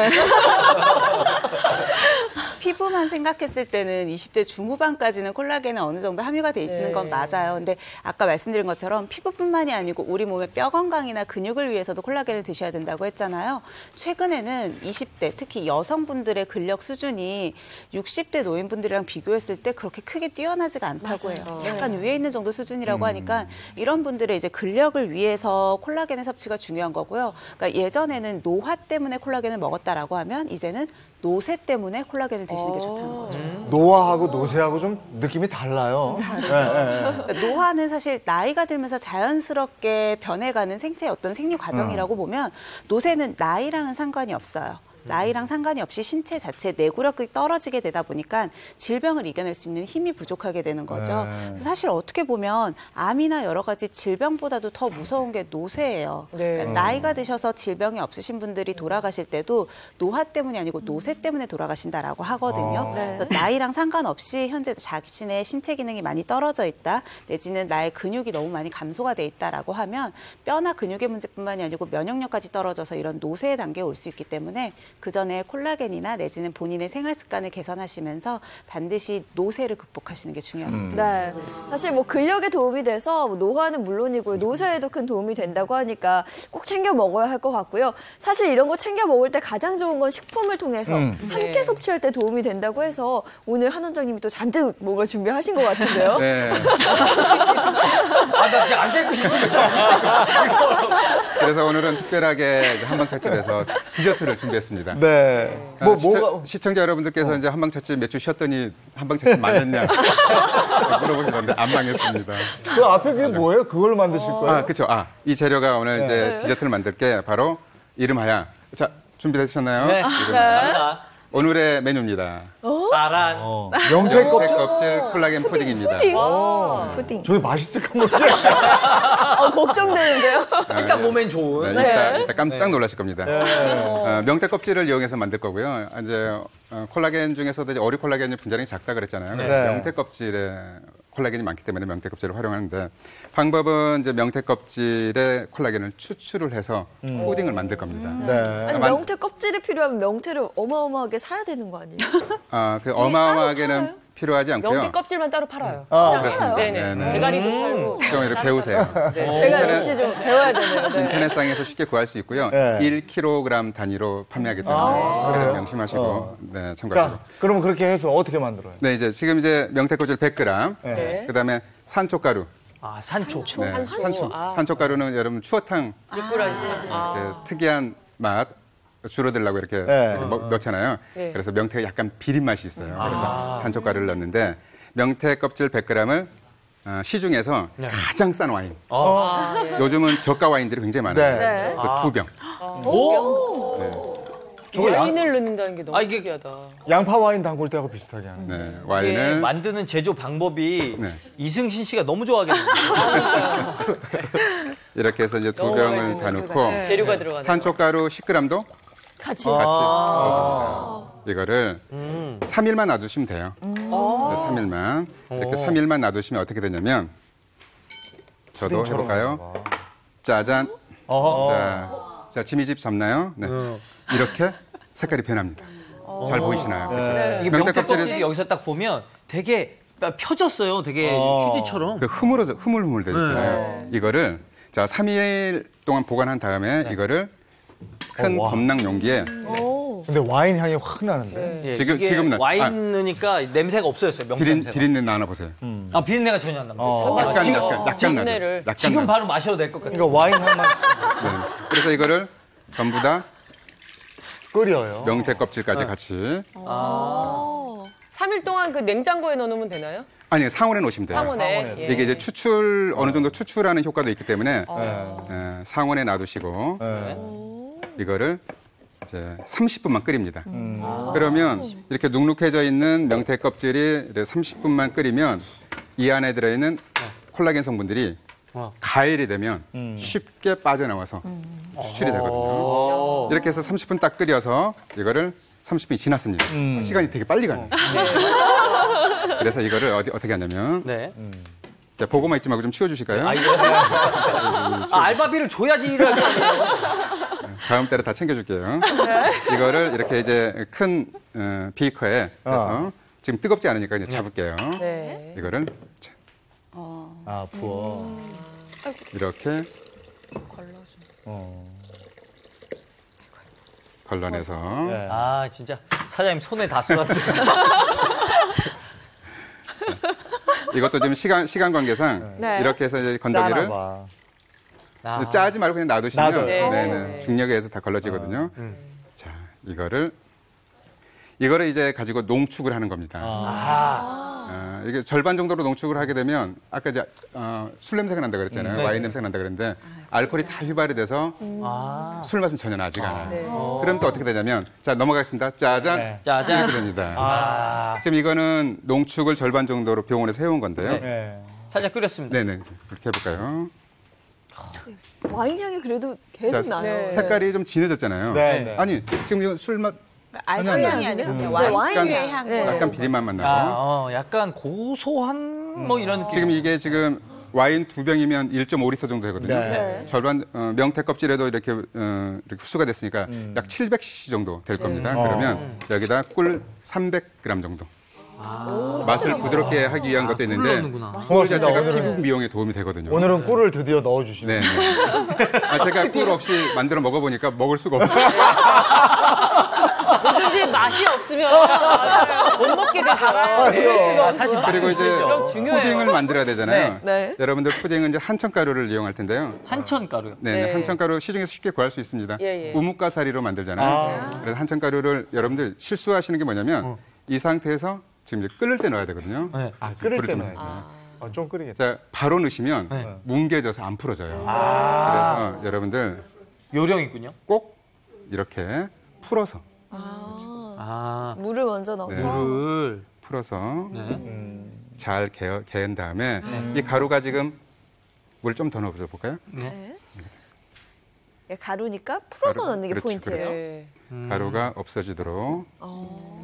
Speaker 7: 피부만 생각했을 때는 20대 중후반까지는 콜라겐은 어느 정도 함유가 돼 있는 건 맞아요. 근데 아까 말씀드린 것처럼 피부뿐만이 아니고 우리 몸의 뼈 건강이나 근육을 위해서도 콜라겐을 드셔야 된다고 했잖아요. 최근에는 20대 특히 여성분들의 근력 수준이 60대 노인분들이랑 비교했을 때 그렇게 크게 뛰어나지가 않다고 해요. 약간 위에 있는 정도 수준이라고 하니까 이런 분들의 이제 근력을 위해서 콜라겐의 섭취가 중요한 거고요. 그러니까 예전에는 노화 때문에 콜라겐을 먹었다라고 하면 이제는 노쇠 때문에 콜라겐을 드시는 게 좋다는 거죠.
Speaker 1: 노화하고 노쇠하고 좀 느낌이 달라요.
Speaker 7: 다르죠. 노화는 사실 나이가 들면서 자연스럽게 변해가는 생체의 어떤 생리 과정이라고 보면 노쇠는 나이랑은 상관이 없어요. 나이랑 상관이 없이 신체 자체 내구력이 떨어지게 되다 보니까 질병을 이겨낼 수 있는 힘이 부족하게 되는 거죠. 그래서 사실 어떻게 보면 암이나 여러 가지 질병보다도 더 무서운 게 노쇠예요. 그러니까 나이가 드셔서 질병이 없으신 분들이 돌아가실 때도 노화 때문이 아니고 노쇠 때문에 돌아가신다라고 하거든요. 그래서 나이랑 상관없이 현재 자신의 신체 기능이 많이 떨어져 있다, 내지는 나의 근육이 너무 많이 감소가 돼 있다라고 하면 뼈나 근육의 문제뿐만이 아니고 면역력까지 떨어져서 이런 노쇠의 단계에 올 수 있기 때문에 그 전에 콜라겐이나 내지는 본인의 생활 습관을 개선하시면서 반드시 노쇠를 극복하시는 게 중요합니다.
Speaker 2: 네, 사실 뭐 근력에 도움이 돼서 노화는 물론이고요, 노쇠에도 큰 도움이 된다고 하니까 꼭 챙겨 먹어야 할 것 같고요. 사실 이런 거 챙겨 먹을 때 가장 좋은 건 식품을 통해서 함께 섭취할 때 도움이 된다고 해서 오늘 한 원장님이 또 잔뜩 뭔가 준비하신 것 같은데요.
Speaker 8: 네.
Speaker 5: 나 그냥 앉아있고 싶은데.
Speaker 8: 그래서 오늘은 특별하게 한방찻집에서 디저트를 준비했습니다.
Speaker 1: 네.
Speaker 8: 시청자 여러분들께서 이제 한방찻집 몇 주 쉬었더니 한방찻집 망했냐 물어보시던데 안 망했습니다.
Speaker 1: 그 앞에 그게 뭐예요? 그걸 만드실 거예요?
Speaker 8: 그렇죠. 이 재료가 오늘 이제 디저트를 만들 게 바로 이름하여. 자, 준비되셨나요?
Speaker 5: 네.
Speaker 8: 오늘의 메뉴입니다.
Speaker 5: 따란.
Speaker 1: 명태 껍질.
Speaker 8: 콜라겐 푸딩입니다.
Speaker 2: 푸딩.
Speaker 1: 저게 맛있을까 모르겠네.
Speaker 2: 걱정되는데요.
Speaker 5: 일단 몸엔 좋은.
Speaker 8: 네, 이따 깜짝 놀라실 겁니다. 명태 껍질을 이용해서 만들 거고요. 이제 콜라겐 중에서도 이제 어리 콜라겐이 분자량이 작다 그랬잖아요. 그래서 명태 껍질에 콜라겐이 많기 때문에 명태 껍질을 활용하는데, 방법은 이제 명태 껍질에 콜라겐을 추출을 해서 푸딩을 만들 겁니다.
Speaker 2: 아니, 명태 껍질이 필요하면 명태를 어마어마하게 사야 되는 거 아니에요?
Speaker 8: 그 어마어마하게는 필요하지 않고요.
Speaker 3: 명태 껍질만 따로 팔아요.
Speaker 8: 그렇습니다.
Speaker 3: 네네. 대가리도 팔고.
Speaker 8: 좀 이렇게 배우세요.
Speaker 2: 제가 역시 좀 배워야 되네요. 네.
Speaker 8: 인터넷상에서 쉽게 구할 수 있고요. 1kg 단위로 판매하기 때문에 그래서 명심하시고 참고하시고.
Speaker 1: 그러면 그렇게 해서 어떻게 만들어요?
Speaker 8: 네, 이제 지금 이제 명태 껍질 100g, 그다음에 산초가루.
Speaker 5: 산초.
Speaker 8: 네, 산초가루는 여러분 추어탕
Speaker 3: 미꾸라지.
Speaker 8: 특이한 맛 줄어들려고 이렇게 넣잖아요. 그래서 명태가 약간 비린 맛이 있어요. 그래서 산초가루를 넣는데, 명태 껍질 100g을 시중에서 가장 싼 와인. 요즘은 저가 와인들이 굉장히 많아요. 그 2병.
Speaker 3: 와인을 넣는다는 게 너무 특이하다.
Speaker 1: 양파 와인 담글 때하고 비슷하게 하는.
Speaker 8: 네, 와인을
Speaker 5: 만드는 제조 방법이 이승신 씨가 너무 좋아하겠네요.
Speaker 8: 이렇게 해서 이제 2병을 다 넣고
Speaker 3: 재료가 들어가네.
Speaker 8: 산초가루 10g도
Speaker 2: 같이.
Speaker 8: 이거를 3일만 놔두시면 돼요. 3일만. 이렇게 3일만 놔두시면 어떻게 되냐면, 저도 해볼까요? 짜잔. 자, 지미집 잡나요? 네. 이렇게 색깔이 변합니다. 잘 보이시나요? 그렇죠?
Speaker 5: 이게 명태 껍질이 여기서 딱 보면 되게 펴졌어요. 되게 휴지처럼.
Speaker 8: 흐물흐물 되잖아요. 이거를 3일 동안 보관한 다음에 이거를 큰 범랑 용기에.
Speaker 1: 근데 와인 향이 확 나는데.
Speaker 8: 지금
Speaker 5: 와인 넣으니까 냄새가 없어졌어요. 명태 냄새가.
Speaker 8: 비린내 나나 보세요.
Speaker 5: 비린내가 전혀 안 납니다.
Speaker 8: 약간 나죠.
Speaker 5: 지금 바로 마셔도 될 것 같아요.
Speaker 1: 그러니까 와인 향만.
Speaker 8: 그래서 이거를 전부 다
Speaker 1: 끓여요.
Speaker 8: 명태 껍질까지 같이.
Speaker 3: 3일 동안 그 냉장고에 넣어놓으면 되나요?
Speaker 8: 아니, 상온에 놓으시면 돼요.
Speaker 3: 상온에.
Speaker 8: 이게 이제 어느 정도 추출하는 효과도 있기 때문에 상온에 놔두시고 이거를 이제 30분만 끓입니다. 그러면 이렇게 눅눅해져 있는 명태 껍질이 이제 30분만 끓이면 이 안에 들어있는 콜라겐 성분들이 가열이 되면 쉽게 빠져나와서 추출이 되거든요. 이렇게 해서 30분 딱 끓여서 이거를 30분이 지났습니다. 시간이 되게 빨리 가요. 그래서 이거를 어떻게 하냐면 자, 보고만 있지 말고 좀 치워주실까요?
Speaker 5: 알바비를 줘야지 일을 할 거 아니에요.
Speaker 8: 다음 달에 다 챙겨줄게요. 이거를 이렇게 이제 큰 비커에 해서 지금 뜨겁지 않으니까 이제 잡을게요. 이거를
Speaker 1: 부어.
Speaker 8: 이렇게 걸러내서.
Speaker 5: 진짜 사장님 손에 다 쏟았죠.
Speaker 8: 이것도 지금 시간 관계상 이렇게 해서 이제 건더기를 짜지 말고 그냥 놔두시면 중력에 의해서 다 걸러지거든요. 자, 이거를 이거를 이제 가지고 농축을 하는 겁니다. 이게 절반 정도로 농축을 하게 되면 아까 이제 술 냄새가 난다 그랬잖아요. 와인 냄새가 난다 그랬는데 알코올이 다 휘발이 돼서 술 맛은 전혀 나지가 않아요. 그럼 또 어떻게 되냐면 자 넘어가겠습니다. 짜잔,
Speaker 5: 짜잔.
Speaker 8: 이렇게 됩니다. 지금 이거는 농축을 절반 정도로 병원에서 해온 건데요.
Speaker 5: 살짝 끓였습니다.
Speaker 8: 네네, 그렇게 해볼까요?
Speaker 2: 와인 향이 그래도 계속
Speaker 8: 자,
Speaker 2: 나요.
Speaker 8: 색깔이 좀 진해졌잖아요.
Speaker 1: 네.
Speaker 8: 아니 지금 이거 술 맛
Speaker 7: 알코올 향이 아니라 그냥 와인의 향.
Speaker 8: 약간 비린맛만 나고.
Speaker 5: 약간 고소한 뭐 이런 느낌.
Speaker 8: 지금 이게 지금 와인 2병이면 1.5리터 정도 되거든요.
Speaker 1: 네.
Speaker 8: 절반 명태 껍질에도 이렇게 흡수가 됐으니까 약 700cc 정도 될 겁니다. 그러면 여기다 꿀 300g 정도. 맛을 부드럽게 하기 위한 것도 있는데 꿀 자체가 피부 미용에 도움이 되거든요.
Speaker 1: 오늘은 꿀을 드디어 넣어주시네요.
Speaker 8: 네. 제가 꿀 없이 만들어 먹어보니까 먹을 수가 없어요.
Speaker 3: 뭐든지 맛이 없으면 못 먹게 되죠.
Speaker 5: 사실
Speaker 8: 그리고 이제
Speaker 3: 중요해요.
Speaker 8: 푸딩을 만들어야 되잖아요.
Speaker 2: 네.
Speaker 8: 여러분들 푸딩은 이제 한천가루를 이용할 텐데요.
Speaker 5: 한천가루요.
Speaker 8: 네, 한천가루 시중에서 쉽게 구할 수 있습니다. 우뭇가사리로 만들잖아요. 그래서 한천가루를 여러분들 실수하시는 게 뭐냐면 이 상태에서 지금 이제 끓을 때 넣어야 되거든요.
Speaker 1: 끓일
Speaker 8: 불을
Speaker 1: 때
Speaker 8: 좀
Speaker 1: 넣어야 좀 끓이겠다.
Speaker 8: 자, 바로 넣으시면 뭉개져서 안 풀어져요. 그래서 여러분들
Speaker 5: 요령이군요.
Speaker 8: 꼭 이렇게 풀어서
Speaker 2: 물을 먼저 넣어서
Speaker 5: 물을
Speaker 8: 풀어서 잘 개은 다음에 이 가루가 지금 물 좀 더 넣어줘 볼까요?
Speaker 2: 가루니까 풀어서
Speaker 8: 가루,
Speaker 2: 넣는 게
Speaker 8: 그렇지,
Speaker 2: 포인트예요.
Speaker 8: 그렇지. 가루가 없어지도록.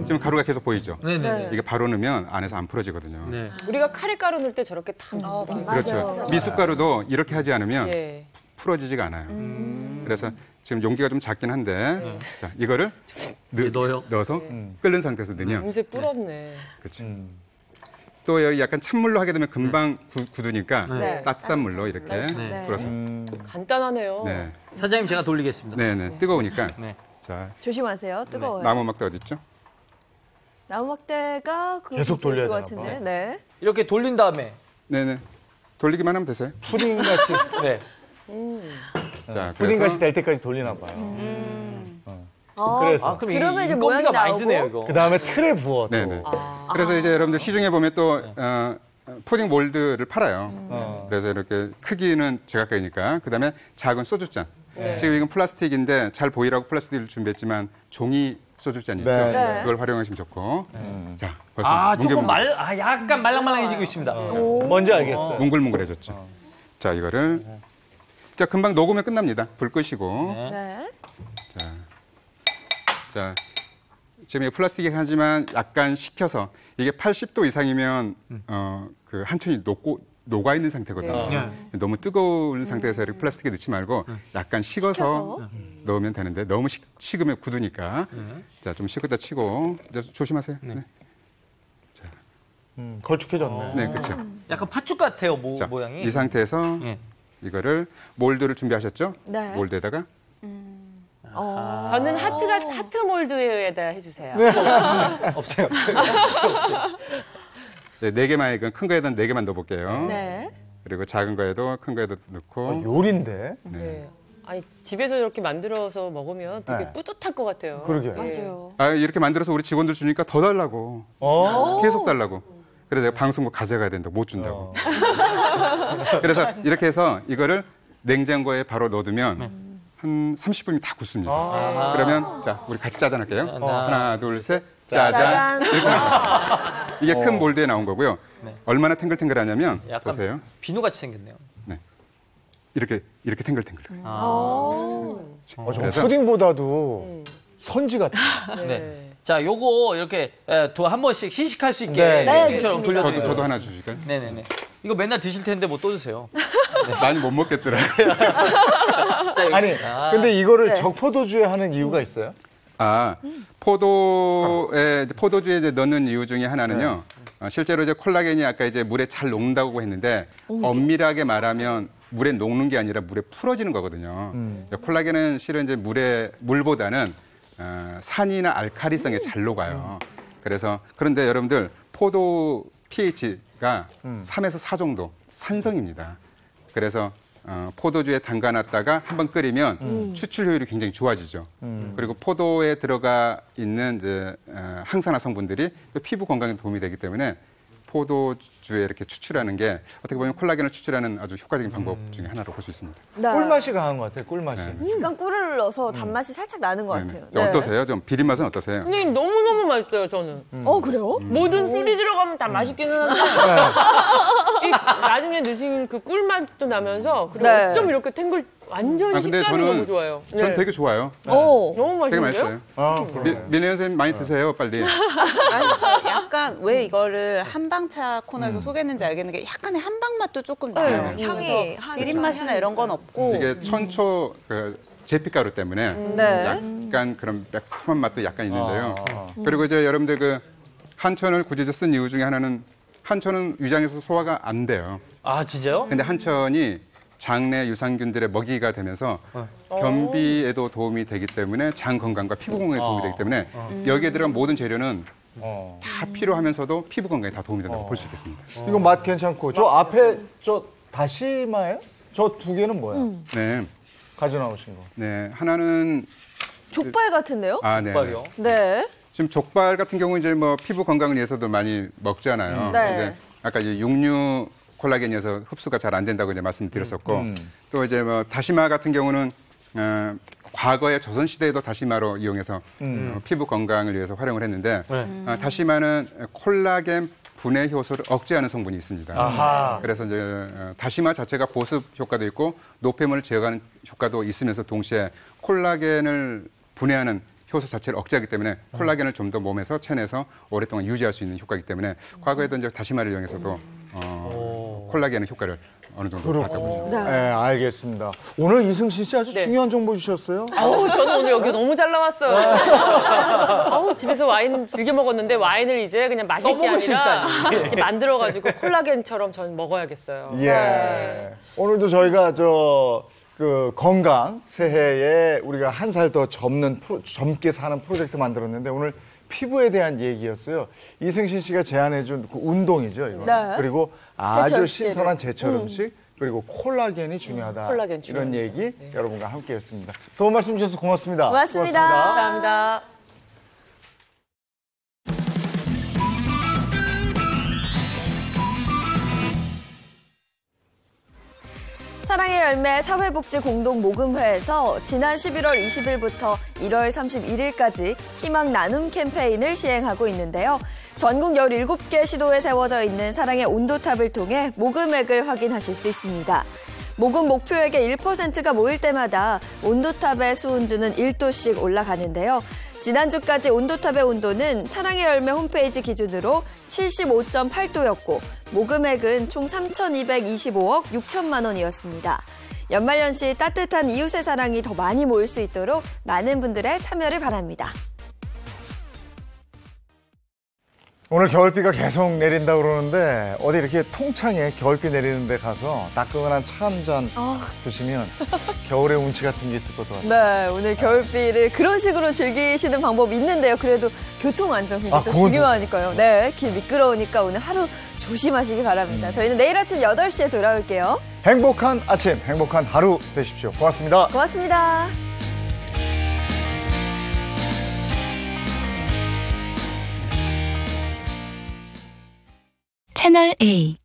Speaker 8: 지금 가루가 계속 보이죠?
Speaker 5: 네네.
Speaker 8: 이게 바로 넣으면 안에서 안 풀어지거든요.
Speaker 5: 네.
Speaker 3: 우리가 카레가루 넣을 때 저렇게 탁.
Speaker 8: 그렇죠. 미숫가루도 이렇게 하지 않으면
Speaker 3: 예.
Speaker 8: 풀어지지가 않아요. 그래서 지금 용기가 좀 작긴 한데 자, 이거를 넣어서 끓는 상태에서 넣으면
Speaker 3: 음색 불었네.
Speaker 8: 그렇지. 또 여기 약간 찬물로 하게 되면 금방 굳으니까 따뜻한 물로 이렇게 불어서.
Speaker 3: 간단하네요.
Speaker 8: 네.
Speaker 5: 사장님 제가 돌리겠습니다.
Speaker 8: 네네. 뜨거우니까.
Speaker 5: 네.
Speaker 8: 자,
Speaker 2: 조심하세요. 뜨거워요.
Speaker 8: 나무 막대 어디 있죠?
Speaker 2: 나무 막대가
Speaker 1: 계속 돌려야
Speaker 2: 있을 것
Speaker 1: 되나
Speaker 2: 같은데.
Speaker 1: 봐.
Speaker 2: 네.
Speaker 5: 이렇게 돌린 다음에
Speaker 8: 네네. 돌리기만 하면 되세요.
Speaker 1: 푸딩같이
Speaker 5: 네.
Speaker 8: 자,
Speaker 1: 푸딩같이 될 때까지 돌리나 봐요. 그래서
Speaker 5: 그럼
Speaker 2: 그러면 이제
Speaker 5: 인건비가
Speaker 2: 모양이
Speaker 5: 많이 드네요,
Speaker 2: 나오고.
Speaker 5: 이거.
Speaker 1: 그 다음에 틀에 부어. 또.
Speaker 8: 네네. 그래서 이제 여러분들 시중에 보면 또 푸딩 몰드를 팔아요. 그래서 이렇게 크기는 제각각이니까 그다음에 작은 소주잔. 지금 이건 플라스틱인데 잘 보이라고 플라스틱을 준비했지만 종이 소주잔 있죠.
Speaker 1: 네.
Speaker 8: 그걸 활용하시면 좋고. 자, 벌써
Speaker 5: 조금
Speaker 8: 뭉글뭉글.
Speaker 5: 약간 말랑말랑해지고 있습니다.
Speaker 1: 뭔지 알겠어요.
Speaker 8: 뭉글뭉글해졌죠. 자, 이거를 자, 금방 녹으면 끝납니다. 불 끄시고.
Speaker 2: 네.
Speaker 8: 자, 지금 이 플라스틱이긴 하지만 약간 식혀서 이게 80도 이상이면 그 한천이 녹아 있는 상태거든요. 너무 뜨거운 상태에서 이렇게 플라스틱에 넣지 말고 약간 식어서 넣으면 되는데 너무 식으면 굳으니까 자, 좀 식었다 치고 이제 조심하세요. 네. 자,
Speaker 1: 걸쭉해졌네.
Speaker 8: 네, 그렇죠.
Speaker 5: 약간 팥죽 같아요,
Speaker 8: 자,
Speaker 5: 모양이.
Speaker 8: 이 상태에서 이거를 몰드를 준비하셨죠?
Speaker 2: 네.
Speaker 8: 몰드에다가
Speaker 3: 저는 하트 몰드에다 해주세요.
Speaker 5: 없어요.
Speaker 8: 네, 4개만, 큰 거에다 4개만 넣어볼게요.
Speaker 2: 네.
Speaker 8: 그리고 작은 거에도 큰 거에도 넣고.
Speaker 1: 요리인데.
Speaker 3: 네. 아니 집에서 이렇게 만들어서 먹으면 되게 뿌듯할 것 같아요.
Speaker 1: 그러게.
Speaker 2: 맞아요.
Speaker 8: 이렇게 만들어서 우리 직원들 주니까 더 달라고. 계속 달라고. 그래서 내가 방송국 가져가야 된다고 못 준다고. 그래서 이렇게 해서 이거를 냉장고에 바로 넣어두면 한 30분이면 다 굳습니다. 그러면 자, 우리 같이 짜잔 할게요. 하나, 둘, 셋. 짜잔.
Speaker 2: 짜잔.
Speaker 8: 이렇게 나옵니다. 이게 큰 몰드에 나온 거고요. 얼마나 탱글탱글하냐면
Speaker 5: 약간
Speaker 8: 보세요.
Speaker 5: 비누같이 생겼네요.
Speaker 8: 네. 이렇게 탱글탱글해요.
Speaker 1: 정말 푸딩보다도 선지 같아.
Speaker 5: 네. 자, 요거 이렇게 한 번씩 시식할 수 있게
Speaker 1: 네,
Speaker 2: 네,
Speaker 5: 푸딩처럼
Speaker 2: 좋습니다.
Speaker 5: 돌려드려요.
Speaker 8: 저도 하나 주실까요?
Speaker 5: 네네네. 이거 맨날 드실 텐데 뭐 또 드세요.
Speaker 8: 많이 못 먹겠더라.
Speaker 5: 자, 여기
Speaker 1: 아니,
Speaker 5: 있습니다.
Speaker 1: 근데 이거를
Speaker 2: 네.
Speaker 1: 적포도주에 하는 이유가 있어요?
Speaker 8: 포도주에 이제 넣는 이유 중에 하나는요. 실제로 이제 콜라겐이 아까 이제 물에 잘 녹는다고 했는데 엄밀하게 말하면 물에 녹는 게 아니라 물에 풀어지는 거거든요. 콜라겐은 실은 이제 물보다는 산이나 알칼리성에 잘 녹아요. 그래서 그런데 여러분들 포도 pH가 3에서 4 정도 산성입니다. 그래서 포도주에 담가놨다가 한번 끓이면 추출 효율이 굉장히 좋아지죠. 그리고 포도에 들어가 있는 이제 항산화 성분들이 또 피부 건강에 도움이 되기 때문에 포도주에 이렇게 추출하는 게 어떻게 보면 콜라겐을 추출하는 아주 효과적인 방법 중에 하나로 볼 수 있습니다.
Speaker 2: 네.
Speaker 1: 꿀맛이 강한 것 같아요. 꿀맛이.
Speaker 2: 약간 꿀을 넣어서 단맛이 살짝 나는 것 같아요.
Speaker 8: 네. 어떠세요? 좀 비린 맛은 어떠세요?
Speaker 3: 선생님 너무너무 맛있어요, 저는.
Speaker 2: 그래요?
Speaker 3: 모든 술이 들어가면 다 맛있기는 한데 이 나중에 드시는 그 꿀맛도 나면서 그리고
Speaker 2: 네.
Speaker 3: 어쩜 이렇게 탱글 완전히
Speaker 8: 근데
Speaker 3: 식감이 너무 좋아요.
Speaker 8: 저는 되게 좋아요.
Speaker 3: 너무
Speaker 8: 되게
Speaker 3: 맛있는데요?
Speaker 8: 맛있어요. 민혜 선생님 많이 드세요, 빨리.
Speaker 7: 약간 왜 이거를 한방차 코너에서 소개했는지 알겠는 게 약간의 한방 맛도 조금 나요.
Speaker 6: 향이,
Speaker 7: 비린 맛이나 이런 건 없고.
Speaker 8: 이게 천초 제피가루 때문에
Speaker 2: 네.
Speaker 8: 약간 그런 매콤한 맛도 약간 있는데요. 그리고 이제 여러분들 그 한천을 굳이 쓴 이유 중에 하나는 한천은 위장에서 소화가 안 돼요.
Speaker 5: 아, 진짜요?
Speaker 8: 근데 한천이 장내 유산균들의 먹이가 되면서 변비에도 도움이 되기 때문에 장 건강과 피부 건강에 도움이 되기 때문에 여기에 들어간 모든 재료는 다 필요하면서도 피부 건강에 다 도움이 된다고 볼 수 있겠습니다.
Speaker 1: 이거 맛 괜찮고 저 앞에 저 다시마예요? 저 두 개는 뭐예요?
Speaker 8: 네.
Speaker 1: 가져 나오신 거.
Speaker 8: 네. 하나는
Speaker 2: 족발 같은데요?
Speaker 8: 네.
Speaker 5: 족발이요?
Speaker 2: 네.
Speaker 8: 지금 족발 같은 경우 이제 뭐 피부 건강을 위해서도 많이 먹잖아요.
Speaker 2: 네.
Speaker 8: 근데 아까 이제 육류 콜라겐이어서 흡수가 잘 안 된다고 이제 말씀드렸었고 또 이제 뭐 다시마 같은 경우는 과거에 조선 시대에도 다시마로 이용해서 피부 건강을 위해서 활용을 했는데 다시마는 콜라겐 분해 효소를 억제하는 성분이 있습니다.
Speaker 5: 아하.
Speaker 8: 그래서 이제 다시마 자체가 보습 효과도 있고 노폐물을 제거하는 효과도 있으면서 동시에 콜라겐을 분해하는 효소 자체를 억제하기 때문에 콜라겐을 좀 더 몸에서 체내에서 오랫동안 유지할 수 있는 효과이기 때문에 과거에도 이제 다시마를 이용해서도 콜라겐의 효과를 어느 정도 봤다고 보시면
Speaker 1: 네, 알겠습니다. 오늘 이승신 씨 아주 중요한 정보 주셨어요.
Speaker 3: 저는 오늘 여기 너무 잘 나왔어요. 집에서 와인 즐겨 먹었는데 와인을 이제 그냥 마실 게 아니라 이렇게 만들어가지고 콜라겐처럼 저는 먹어야겠어요.
Speaker 1: 예. 오늘도 저희가 그 건강 새해에 우리가 한 살 더 젊게 사는 프로젝트 만들었는데 오늘 피부에 대한 얘기였어요. 이승신 씨가 제안해준 그 운동이죠, 이거.
Speaker 2: 네.
Speaker 1: 그리고 아주
Speaker 2: 제철
Speaker 1: 신선한 제철 음식 그리고 콜라겐이 중요하다.
Speaker 3: 콜라겐
Speaker 1: 이런
Speaker 3: 중요해요.
Speaker 1: 얘기 여러분과 함께했습니다. 도움 말씀 주셔서 고맙습니다.
Speaker 2: 고맙습니다.
Speaker 3: 감사합니다.
Speaker 2: 사랑의 열매 사회복지공동모금회에서 지난 11월 20일부터 1월 31일까지 희망 나눔 캠페인을 시행하고 있는데요. 전국 17개 시도에 세워져 있는 사랑의 온도탑을 통해 모금액을 확인하실 수 있습니다. 모금 목표액의 1%가 모일 때마다 온도탑의 수온주는 1도씩 올라가는데요. 지난주까지 온도탑의 온도는 사랑의 열매 홈페이지 기준으로 75.8도였고 모금액은 총 3,225억 6천만 원이었습니다. 연말연시 따뜻한 이웃의 사랑이 더 많이 모일 수 있도록 많은 분들의 참여를 바랍니다.
Speaker 1: 오늘 겨울비가 계속 내린다고 그러는데 어디 이렇게 통창에 겨울비 내리는 데 가서 따끈한 차 한 잔 드시면 겨울의 운치 같은 게 있을 것 같아요.
Speaker 2: 네, 오늘 겨울비를 그런 식으로 즐기시는 방법이 있는데요. 그래도 교통안전 굉장히 또 중요하니까요. 네, 길 미끄러우니까 오늘 하루 조심하시기 바랍니다. 저희는 내일 아침 8시에 돌아올게요.
Speaker 1: 행복한 아침, 행복한 하루 되십시오. 고맙습니다.
Speaker 2: 고맙습니다.
Speaker 12: 채널 A